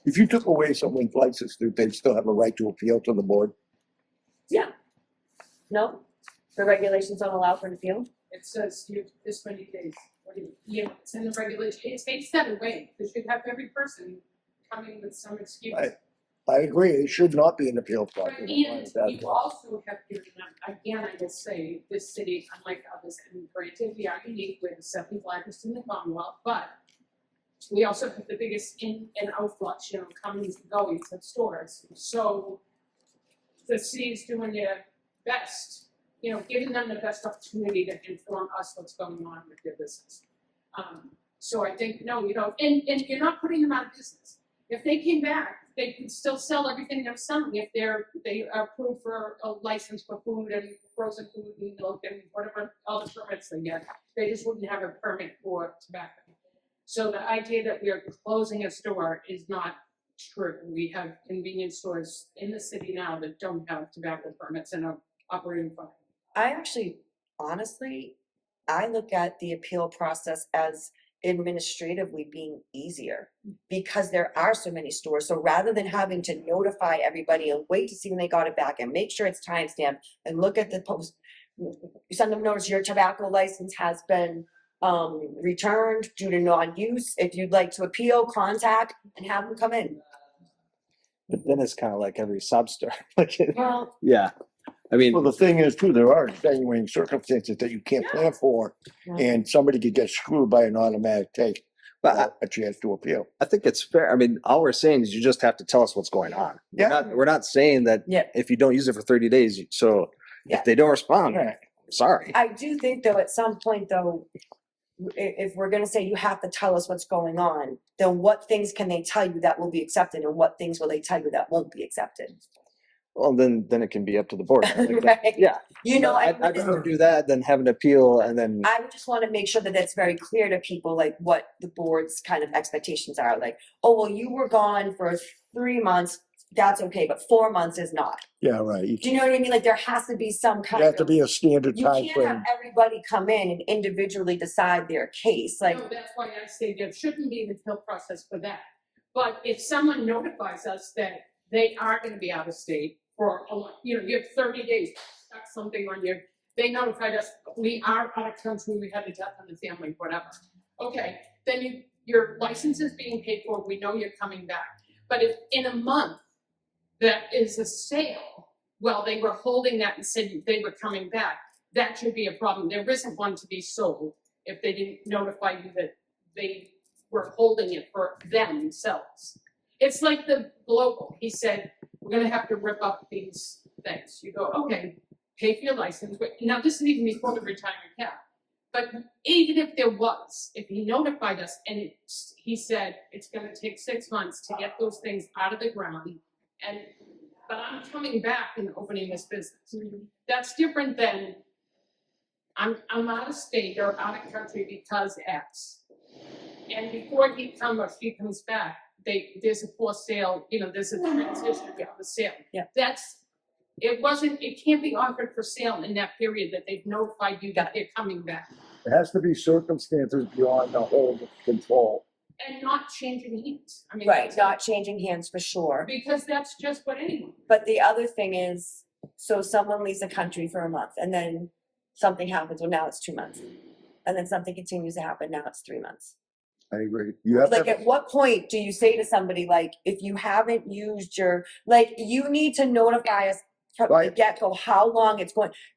If you took away someone's license, they'd still have a right to appeal to the board. Yeah. No? The regulations don't allow for an appeal? It says you this many days. What do you know, it's in the regulation. It takes that away because you have every person coming with some excuse. I agree, it should not be an appeal process. And you also have given them, again, I will say, this city, unlike others, and granted, we are unique, we're the seventh largest in the Commonwealth, but we also have the biggest in and outflux, you know, comings and goings of stores. So the city's doing their best, you know, giving them the best opportunity to inform us what's going on with their business. So I think, no, you know, and you're not putting them out of business. If they came back, they could still sell everything they're selling if they are approved for a license for food and frozen food and milk and whatever other permits they get. They just wouldn't have a permit for tobacco. So the idea that we are closing a store is not true. We have convenience stores in the city now that don't have tobacco permits and are operating fine. I actually, honestly, I look at the appeal process as administratively being easier because there are so many stores. So rather than having to notify everybody and wait to see when they got it back and make sure it's timestamped and look at the post, you send them notice your tobacco license has been returned due to non-use. If you'd like to appeal, contact and have them come in. But then it's kind of like every sub store. Like, Well, yeah. I mean, Well, the thing is too, there are extenuating circumstances that you can't plan for, and somebody could get screwed by an automatic take, but a chance to appeal. I think it's fair. I mean, all we're saying is you just have to tell us what's going on. Yeah. We're not saying that Yeah. if you don't use it for 30 days, so Yeah. if they don't respond, Right. sorry. I do think though, at some point though, if we're gonna say you have to tell us what's going on, then what things can they tell you that will be accepted and what things will they tell you that won't be accepted? Well, then it can be up to the board. I think that- Right. Yeah. You know, I'd rather do that than have an appeal and then, I would just want to make sure that it's very clear to people, like what the board's kind of expectations are. Like, oh, well, you were gone for 3 months, that's okay, but 4 months is not. Yeah, right. Do you know what I mean? Like, there has to be some kind There of. has to be a standard You time can't have frame. everybody come in and individually decide their case, like, No, that's why I say there shouldn't be an appeal process for that. But if someone notifies us that they are gonna be out of state for, you know, you have 30 days, stuck something on your, they notified us, we are out of country, we had a death in the family, whatever. Okay, then your license is being paid for, we know you're coming back. But if in a month, that is a sale, well, they were holding that and said they were coming back, that should be a problem. There isn't one to be sold if they didn't notify you that they were holding it for themselves. It's like the global, he said, we're gonna have to rip up these things. You go, okay, pay for your license, but now this isn't even before the retirement cap. But even if there was, if he notified us and he said it's gonna take 6 months to get those things out of the ground, but I'm coming back and opening this business. That's different than I'm out of state or out of country because X. And before he comes or she comes back, there's a forced sale, you know, there's a transition of the sale. Yeah. It can't be offered for sale in that period that they've notified you that they're coming back. There has to be circumstances beyond the hold control. And not changing hands. I mean, right, not changing hands for sure. because that's just what anyone. But the other thing is, so someone leaves the country for a month and then something happens, well, now it's 2 months. And then something continues to happen, now it's 3 months. I agree. You have Like, to, at what point do you say to somebody, like, if you haven't used your, like, you need to notify us from the Right. get-go how long it's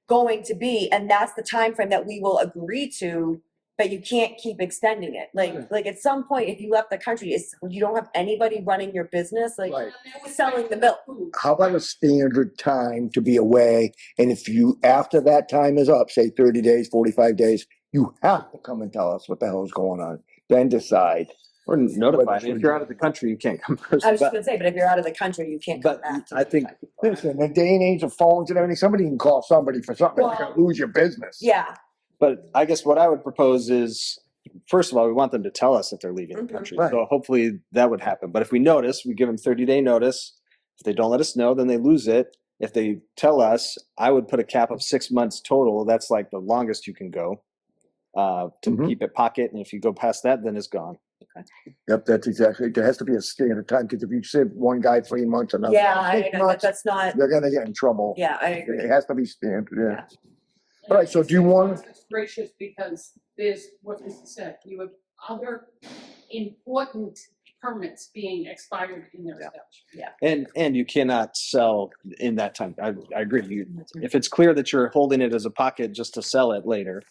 going to be, and that's the time frame that we will agree to but you can't keep extending it. Like at some point, if you left the country, you don't have anybody running your business, like Right. who's selling the milk? How about a standard time to be away? And if you, after that time is up, say 30 days, 45 days, you have to come and tell us what the hell is going on. Then decide. Or notify. Whether If you're out of the country, you can't come first. I was just But, gonna say, but if you're out of the country, you can't come but back. to I think, notify people. Listen, in the day and age of phones and everything, somebody can call somebody for something, Well, you can lose your business. Yeah, but I guess what I would propose is, first of all, we want them to tell us if they're leaving the Mhm. country. Right. So hopefully that would happen. But if we notice, we give them 30-day notice. If they don't let us know, then they lose it. If they tell us, I would put a cap of 6 months total. That's like the longest you can go to Mhm. keep it pocket. And if you go past that, then it's gone. Yep, that's exactly, there has to be a standard time, because if you say one guy 3 months, another yeah, guy I 6 know, but months, that's not, they're gonna get in trouble. yeah, I agree. It has to be standard, yeah. And All right, so do you want- It's gracious because there's, what Mr. said, you have other important permits being expired in their establishment. And you cannot sell in that time. I agree. If it's clear that you're holding it as a pocket just to sell it later,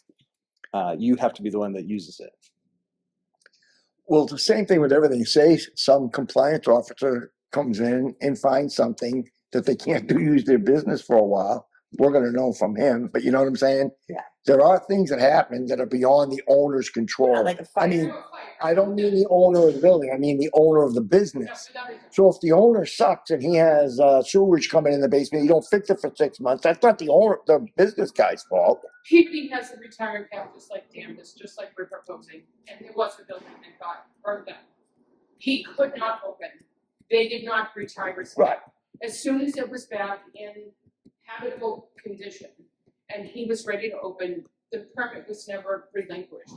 you have to be the one that uses it. Well, it's the same thing with everything. Say some compliance officer comes in and finds something that they can't use their business for a while. We're gonna know from him, but you know what I'm saying? Yeah. There are things that happen that are beyond the owner's control. Yeah, like a I fire. mean, I don't mean the owner of the building, I mean the owner of the business. So if the owner sucks and he has sewage coming in the basement, you don't fix it for 6 months, that's not the owner, the business guy's fault. PP has a retiring cap just like Danvers, just like we're proposing, and there was a building that got burned down. He could not open. They did not retire his Right. cap. As soon as it was back in habitable condition and he was ready to open, the permit was never relinquished.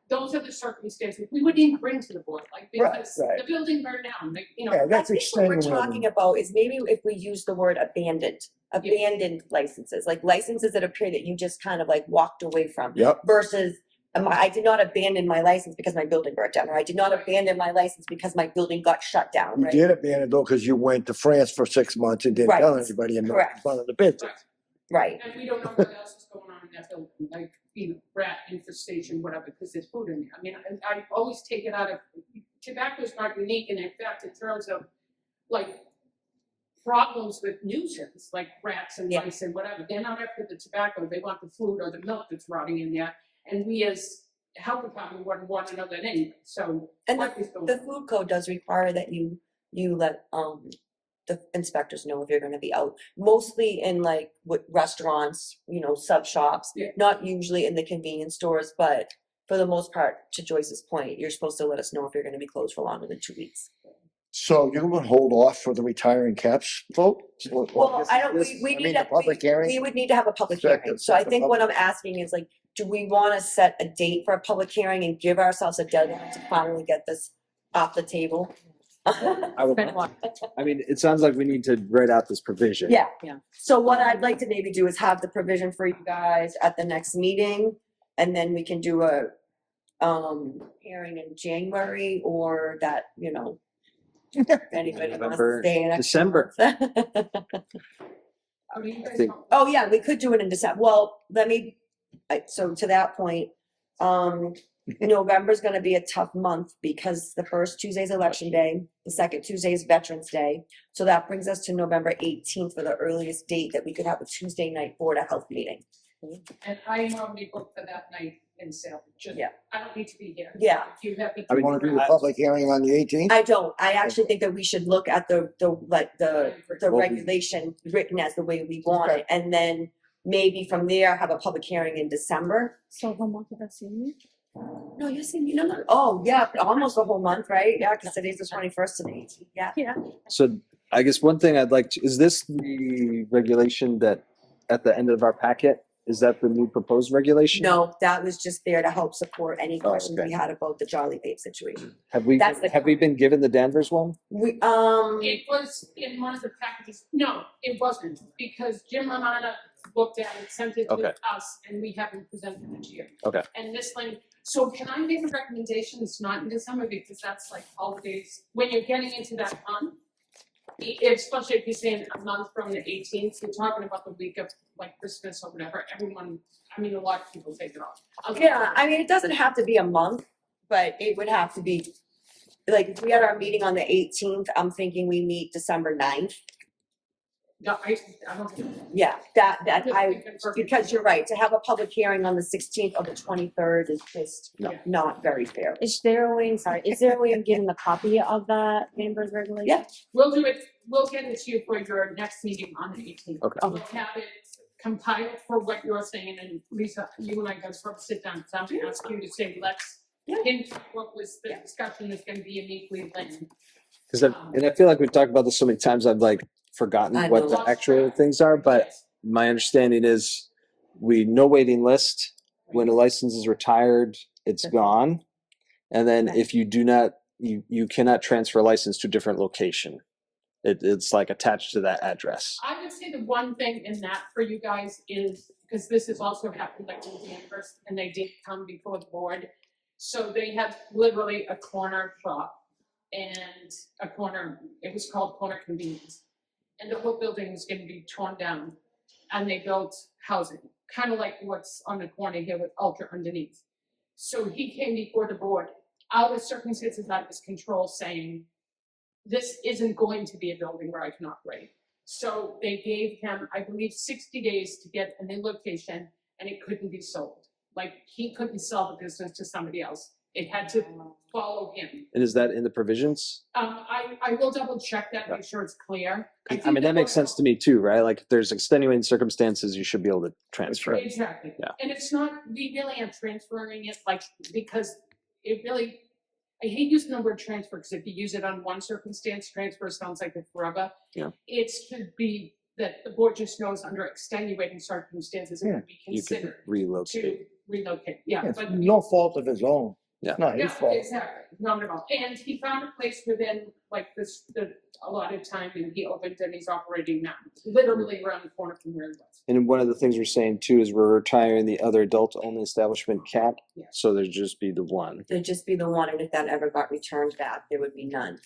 Those are the circumstances we wouldn't even bring to the board, like, because Right. the building burned down, like, you know. Yeah, that's I think what we're extending. talking about is maybe if we use the word abandoned licenses, like licenses that appear that you just kind of like walked away from. Yep. Versus, I did not abandon my license because my building burnt down, or I did not abandon my license because my building got shut down, You right? did abandon though, because you went to France for 6 months and didn't Right. tell anybody and not in Correct. front of the business. Right, And we don't know what else is going on in that building, like, you know, rat infestation, whatever, because there's food in there. I mean, I always take it out of, tobacco is not unique, and in fact, in terms of, like, problems with nuisance, like rats and Yeah. mice and whatever, they're not after the tobacco, they want the food or the milk that's rotting in there, and we as health department wouldn't want to know that anyway, so. and what is going the on? food code does require that you let, the inspectors know if you're gonna be out, mostly in like with restaurants, you know, sub shops. Yeah. Not usually in the convenience stores, but for the most part, to Joyce's point, you're supposed to let us know if you're gonna be closed for longer than 2 weeks. So you're gonna hold off for the retiring caps vote? Well, I don't, This- we I need mean, to, the public hearing? we would need to have a public Set hearing. the- So I set the think what I'm public- asking is like, do we wanna set a date for a public hearing and give ourselves a deadline to finally get this off the table? I would, I mean, it sounds like we need to write out this provision. Yeah. So what I'd like to maybe do is have the provision for you guys at the next meeting, and then we can do a hearing in January, or that, you know, if anybody wants to November, stay in extra December. months. What do you guys think- want? Oh, yeah, we could do it in December. Well, so to that point, November's gonna be a tough month because the first Tuesday's election day, the second Tuesday is Veterans Day. So that brings us to November 18th for the earliest date that we could have a Tuesday night Board of Health meeting. And I am already booked for that night in Salem, just, Yeah. I don't need to be here. Yeah. If you have the. I You mean, wanna do the public hearing on the 18th? I don't, I actually think that we should look at the regulation written as the way we want it. And then maybe from there, have a public hearing in December. So how much did I see you? No, you're saying, no, oh, yeah, almost a whole month, right? Yeah, because today's the 21st to the 18th, yeah. Yeah. So I guess one thing I'd like to, is this the regulation that at the end of our packet? Is that the new proposed regulation? No, that was just there to help support any Oh, questions we okay. had about the Jolly Babe situation. Have we, That's the- have we been given the Danvers one? We, It was in one of the packages, no, it wasn't, because Jim Romana looked at it, sent it Okay. to us, and we haven't presented it to you. Okay. And this one, so can I make a recommendation, it's not in December, because that's like holidays, when you're getting into that month, Especially if you're saying a month from the 18th, you're talking about the week of like Christmas or whatever, everyone, I mean, a lot of people take it off. Yeah, I mean, it doesn't have to be a month, but it would have to be, like, if we had our meeting on the 18th, I'm thinking we meet December 9th. No, I don't. Yeah, because you're right, to have a public hearing on the 16th or the 23rd is just No. not very fair. Is there a way, is there a way of getting a copy of that Amber's regulation? Yeah. We'll do it, we'll get it to you for your next meeting on the 18th. Okay. We'll have it compiled for what you're saying, and Lisa, you and I guys will sit down, so I'm gonna ask you to say, let's hint what was the discussion is gonna be uniquely Lynn. Because and I feel like we've talked about this so many times, I've like forgotten I what know. the actual things are, but Yes. my understanding is no waiting list. When a license is retired, it's gone. And then Right. if you do not, you cannot transfer a license to a different location. It's like attached to that address. I would say the one thing in that for you guys is, because this has also happened like with Danvers, and they did come before the board. So they have literally a corner shop and a corner, it was called Corner Convenience. And the whole building was gonna be torn down, and they built housing, kind of like what's on the corner here with Ultra underneath. So he came before the board, out of circumstances out of his control, saying, this isn't going to be a building where I can operate. So they gave him, I believe, 60 days to get a new location, and it couldn't be sold. Like, he couldn't sell the business to somebody else. It had to follow him. And is that in the provisions? I will double check that, make sure it's clear. I mean, that makes sense to me too, right? Like if there's extenuating circumstances, you should be able to transfer it. Exactly. Yeah. And it's not, we really am transferring it, like, because it really, I hate using the word transfer, because if you use it on one circumstance, transfer sounds like it's forever. Yeah. It should be that the board just knows under extenuating circumstances, it would be You could considered relocate. to relocate, yeah, It's but. no fault of his own. Yeah. It's not his Yeah, fault. exactly, not at all. And he found a place within like this, the allotted time, and he opened and he's operating now, literally around the corner from where he was. And one of the things we're saying too is we're retiring the other adult only establishment cap. Yeah. So there'd just be the one. There'd just be the one, and if that ever got returned back, there would be none.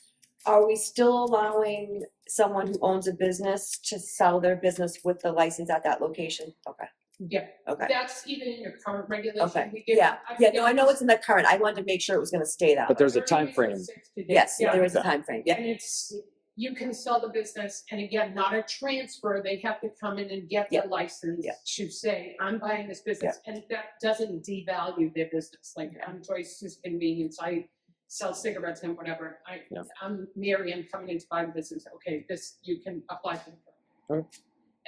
Are we still allowing someone who owns a business to sell their business with the license at that location? Okay, Yeah, okay, that's even in your current regulation. okay, We give- yeah, no, I know it's in the current, I wanted to make sure it was gonna stay that But way. there's a time 30 frame. to 60 days. Yes, Yeah. there is a Okay. time frame. Yeah, And it's, you can sell the business, and again, not a transfer, they have to come in and get the Yeah. license Yeah. to say, I'm buying this business, and that doesn't devalue their business, like, I'm Joyce's Convenience, I sell cigarettes and whatever, Yeah. I'm Mary, I'm coming in to buy the business, okay, this, you can apply for the permit. Okay.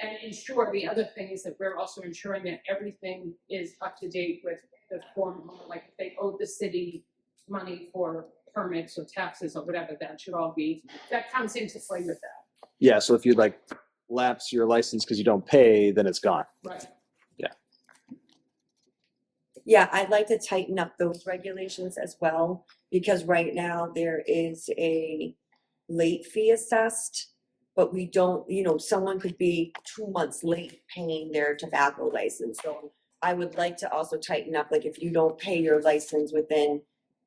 And ensure, the other thing is that we're also ensuring that everything is up to date with the form, like, if they owe the city money for permits or taxes or whatever, that should all be, that comes into play with that, Yeah. So if you like lapse your license because you don't pay, then it's gone. right? yeah, I'd like to tighten up those regulations as well, because right now there is a late fee assessed, but we don't, someone could be 2 months late paying their tobacco license, so I would like to also tighten up, like, if you don't pay your license within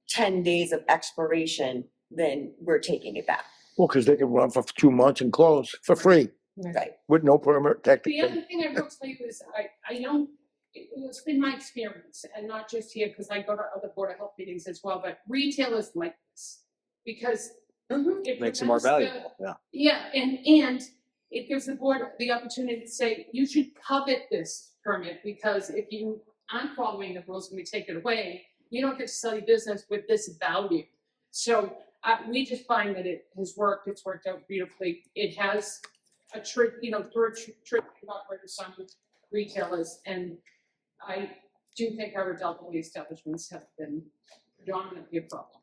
10 days of expiration, then we're taking it back, Well, because they can run for 2 months and close for free right? with no permit The technically. other thing I will tell you is, I don't, it's been my experience, and not just here, because I go to other Board of Health meetings as well, but retailers like this. Because it Makes it more prevents the- valuable. Yeah. Yeah, and it gives the board the opportunity to say, you should covet this permit, because if you aren't following the rules and we take it away, you don't get to sell your business with this value. So we just find that it has worked, it's worked out beautifully. It has a trick, for a trick for some retailers, and I do think our adult only establishments have been predominantly a problem.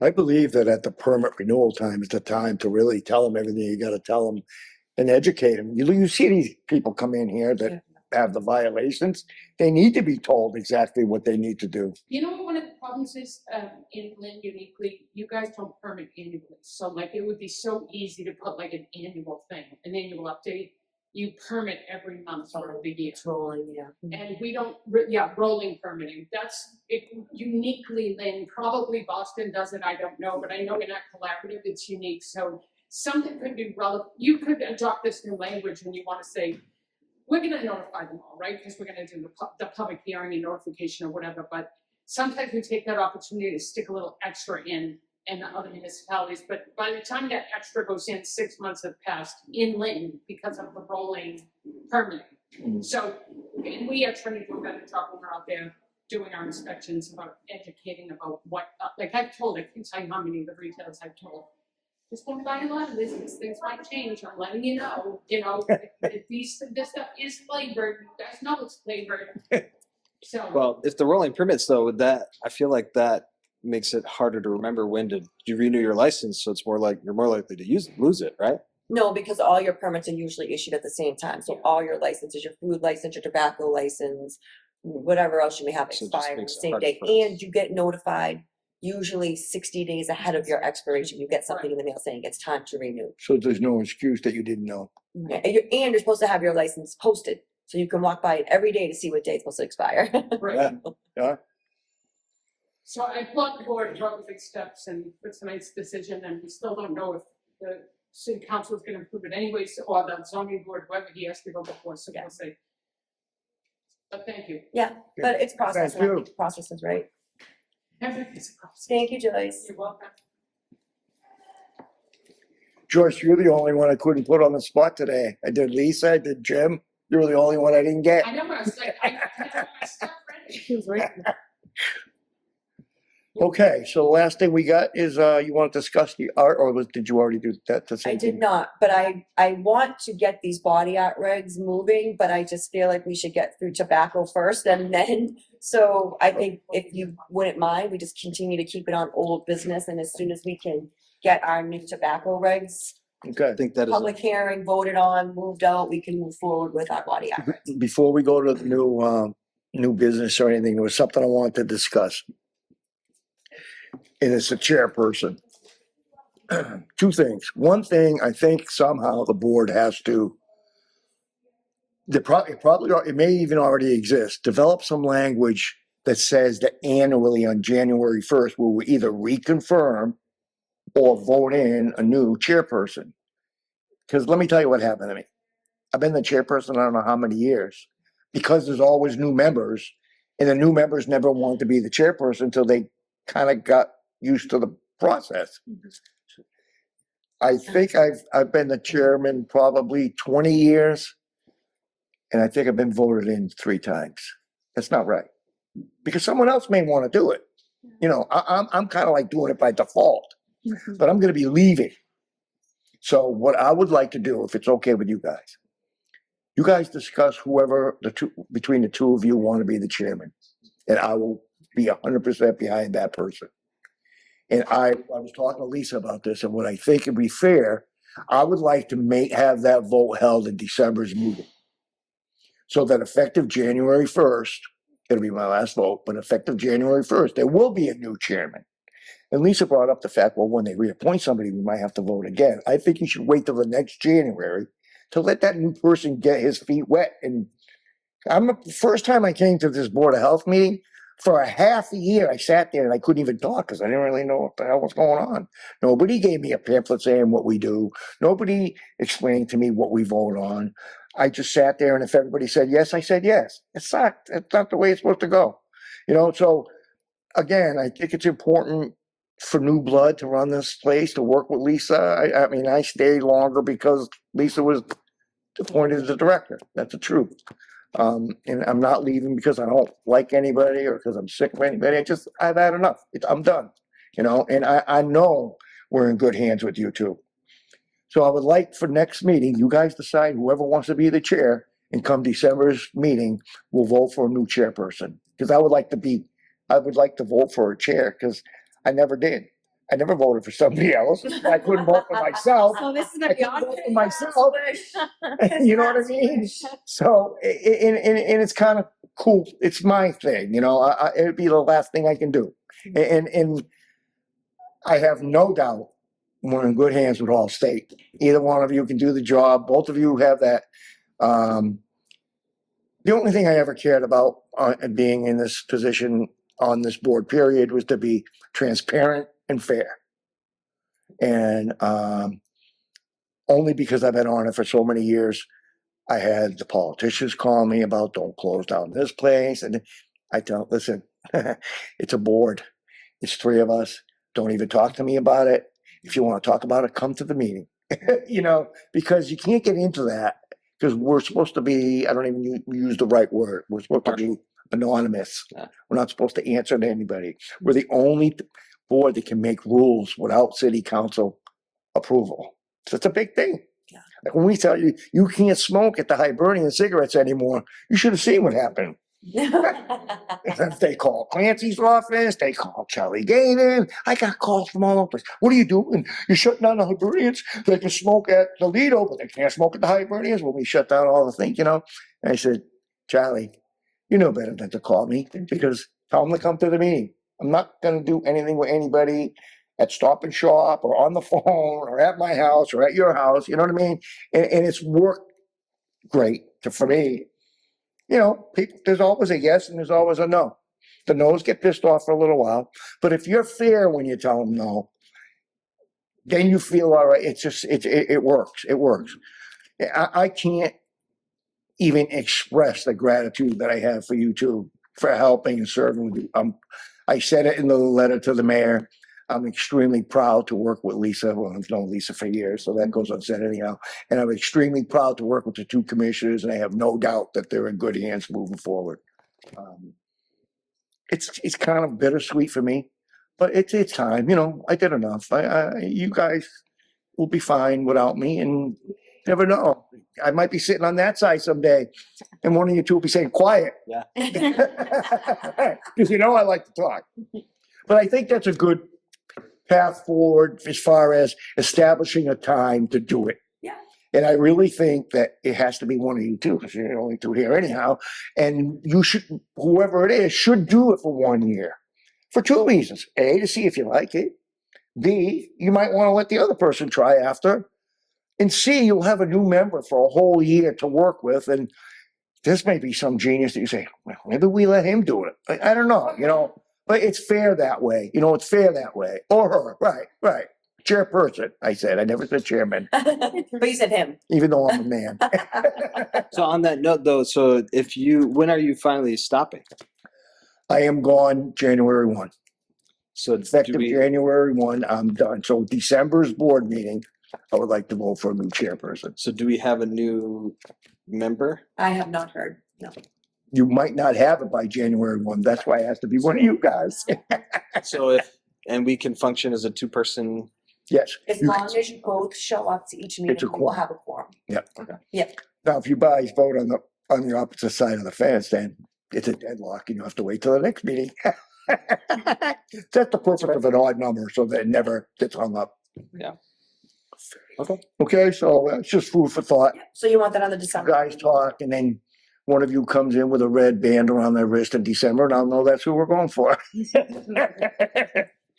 I believe that at the permit renewal time is the time to really tell them everything you gotta tell them and educate them. You see these people come in here that have the violations, they need to be told exactly what they need to do. You know what one of the problems is, in Lynn uniquely, you guys don't permit annually, so like, it would be so easy to put like an annual thing, an annual update. You permit every month for the year. Rolling, yeah. And we don't, rolling permitting, that's it uniquely Lynn, probably Boston does it, I don't know, but I know in that collaborative, it's unique, so something could be relevant, you could adopt this new language when you wanna say, we're gonna notify them all, right? Because we're gonna do the public hearing and notification or whatever, but sometimes we take that opportunity to stick a little extra in other municipalities, but by the time that extra goes in, 6 months have passed in Lynn because of the rolling permitting. So, and we are trying to do a better job when we're out there doing our inspections about educating about what, like I've told, I can't tell you how many of the retailers I've told, just don't buy a lot of this, these things might change, I'm letting you know, if this stuff is flavored, you guys know it's flavored. So. Well, if the rolling permits though, I feel like that makes it harder to remember when to renew your license. So it's more like you're more likely to lose it, right? No, because all your permits are usually issued at the same time. So all your licenses, your food license, your tobacco license, whatever else you may have So it just expired on the makes it same harder day. for us. And you get notified usually 60 days ahead of your expiration. You get something in the mail saying it's time to renew. So there's no excuse that you didn't know. And you're supposed to have your license posted. So you can walk by it every day to see what day it's supposed to expire. Right. Yeah. So I applaud the board for all the big steps and for tonight's decision, and we still don't know if the city council is gonna approve it anyways, or the zoning board, whoever he has to go before, so we'll see. But thank you. But it's process. Thank And I you. think the process is right. Everything's a process. Thank you, Joyce. You're welcome. Joyce, you're the only one I couldn't put on the spot today. I did Lisa, I did Jim. You were the only one I didn't get. I know, I was like, I had my stuff ready. Okay, so the last thing we got is, you want to discuss the art, or did you already do that? The I same did thing? not, but I want to get these body art regs moving, but I just feel like we should get through tobacco first and then, so I think if you wouldn't mind, we just continue to keep it on old business, and as soon as we can get our new tobacco regs, Okay, I think that is. public hearing, voted on, moved out, we can move forward with our body art regs. before we go to the new business or anything, there was something I wanted to discuss. And it's the chairperson. Two things. One thing, I think somehow the board has to, it may even already exist, develop some language that says that annually on January 1st, we will either reconfirm or vote in a new chairperson. Because let me tell you what happened to me. I've been the chairperson, I don't know how many years, because there's always new members, and the new members never wanted to be the chairperson until they kind of got used to the process. I think I've been the chairman probably 20 years, and I think I've been voted in 3 times. That's not right, because someone else may want to do it. You know, I'm kind of like doing it by default, but I'm going to be leaving. So what I would like to do, if it's okay with you guys discuss whoever between the two of you want to be the chairman, and I will be 100% behind that person. And I was talking to Lisa about this, and what I think would be fair, I would like to have that vote held in December's meeting, so that effective January 1st, it'll be my last vote, but effective January 1st, there will be a new chairman. And Lisa brought up the fact, well, when they reappoint somebody, we might have to vote again. I think you should wait till the next January to let that new person get his feet wet. And the first time I came to this Board of Health meeting, for a half a year, I sat there and I couldn't even talk because I didn't really know what the hell was going on. Nobody gave me a pamphlet saying what we do. Nobody explained to me what we vote on. I just sat there, and if everybody said yes, I said yes. It sucked. It's not the way it's supposed to go. You know, so again, I think it's important for new blood to run this place, to work with Lisa. I mean, I stayed longer because Lisa was appointed as the director. That's the truth. And I'm not leaving because I don't like anybody or because I'm sick of anybody. I've had enough. I'm done, you know, and I know we're in good hands with you too. So I would like for next meeting, you guys decide whoever wants to be the chair, and come December's meeting, we'll vote for a new chairperson. Because I would like to vote for a chair, because I never did. I never voted for somebody else. I couldn't vote for myself. So this is I gonna be couldn't on vote for myself. You know what I mean? So, and it's kind of cool. It's my thing, you know, it'd be the last thing I can do. And I have no doubt we're in good hands with Allstate. Either one of you can do the job. Both of you have that. The only thing I ever cared about being in this position on this board, period, was to be transparent and fair. And only because I've been on it for so many years. I had the politicians call me about don't close down this place. And I tell, listen, it's a board. It's 3 of us. Don't even talk to me about it. If you want to talk about it, come to the meeting. You know, because you can't get into that because we're supposed to be, I don't even use the right word. We're supposed to be anonymous. Yeah. We're not supposed to answer to anybody. We're the only board that can make rules without city council approval. So it's a big thing. Yeah. Like when we tell you, you can't smoke at the Hibernian cigarettes anymore, you should have seen what happened. They call Clancy's office, they call Charlie Gaden. I got calls from all over. What are you doing? You're shutting down the Hibernians? They can smoke at the Lido, but they can't smoke at the Hibernians when we shut down all the things, you know? And I said, Charlie, you know better than to call me because tell them to come to the meeting. I'm not going to do anything with anybody at Stop and Shop or on the phone or at my house or at your house. You know what I mean? And it's worked great for me. You know, people, there's always a yes and there's always a no. The no's get pissed off for a little while, but if you're fair when you tell them no, then you feel all right. It's just, it works. It works. I can't even express the gratitude that I have for you two for helping and serving with you. I said it in the letter to the mayor. I'm extremely proud to work with Lisa. Well, I've known Lisa for years, so that goes unsaid anyhow. And I'm extremely proud to work with the 2 commissioners, and I have no doubt that they're in good hands moving forward. It's kind of bittersweet for me, but it's time. You know, I did enough. You guys will be fine without me, and never know. I might be sitting on that side someday, and one of you two will be saying, "Quiet," Yeah. because you know I like to talk. But I think that's a good path forward as far as establishing a time to do it. Yeah. And I really think that it has to be one of you two, because you're the only 2 here anyhow. And you should, whoever it is, should do it for 1 year. For 2 reasons. A, to see if you like it. B, you might want to let the other person try after. And C, you'll have a new member for a whole year to work with. And this may be some genius that you say, well, maybe we let him do it. I don't know, you know. But it's fair that way. You know, it's fair that way. Or her. Right. Chairperson, I said. I never said chairman, But you said him. even though I'm a man. So on that note, though, so when are you finally stopping? I am gone January 1. So Effective January 1, I'm done. So December's board meeting, I would like to vote for a new chairperson. So do we have a new member? I have not heard, no. You might not have it by January 1. That's why it has to be one of you guys. So and we can function as a 2-person. Yes. As long as you both show up to each meeting, It's a we will have a quorum. Now, if you guys vote on the opposite side of the fence, then it's a deadlock and you have to wait till the next meeting. That's the purpose of an odd number so that it never gets hung up. Yeah. Okay. Okay, so it's just food for thought. So you want that on the You December? guys talk and then one of you comes in with a red band around their wrist in December and I'll know that's who we're going for.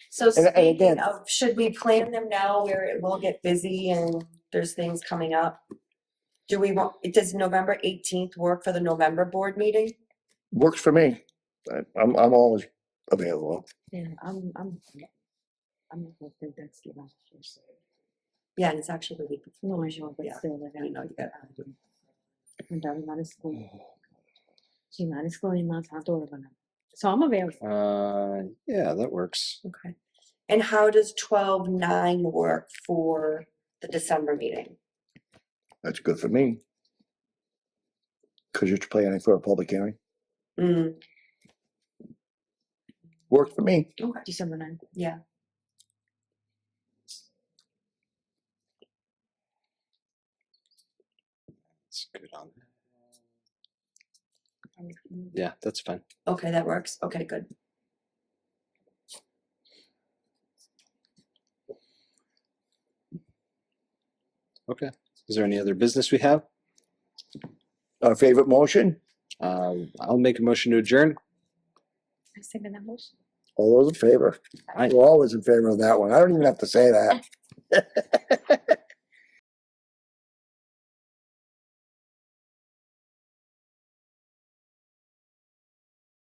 So And speaking again- of, should we plan them now where it will get busy and there's things coming up? Does November 18th work for the November board meeting? Works for me. I'm always available. Yeah, I'm not gonna think that's the last first. Yeah, and it's actually the week before. No, I know, but Yeah. still, like, I know you got I'm done, not in school. She's not in school anymore, it's not over now. So I'm available. Yeah, that works. Okay. And how does 12/9 work for the December meeting? That's good for me. Because you're planning for a public hearing. Mm, Works for me. okay, December 9th. yeah. It's good on. Yeah, that's fine. Okay, that works. Okay, good. Okay. Is there any other business we have? Our favorite motion? I'll make a motion to adjourn. I second that motion. All those in favor? Aye. We're always in favor of that one. I don't even have to say that.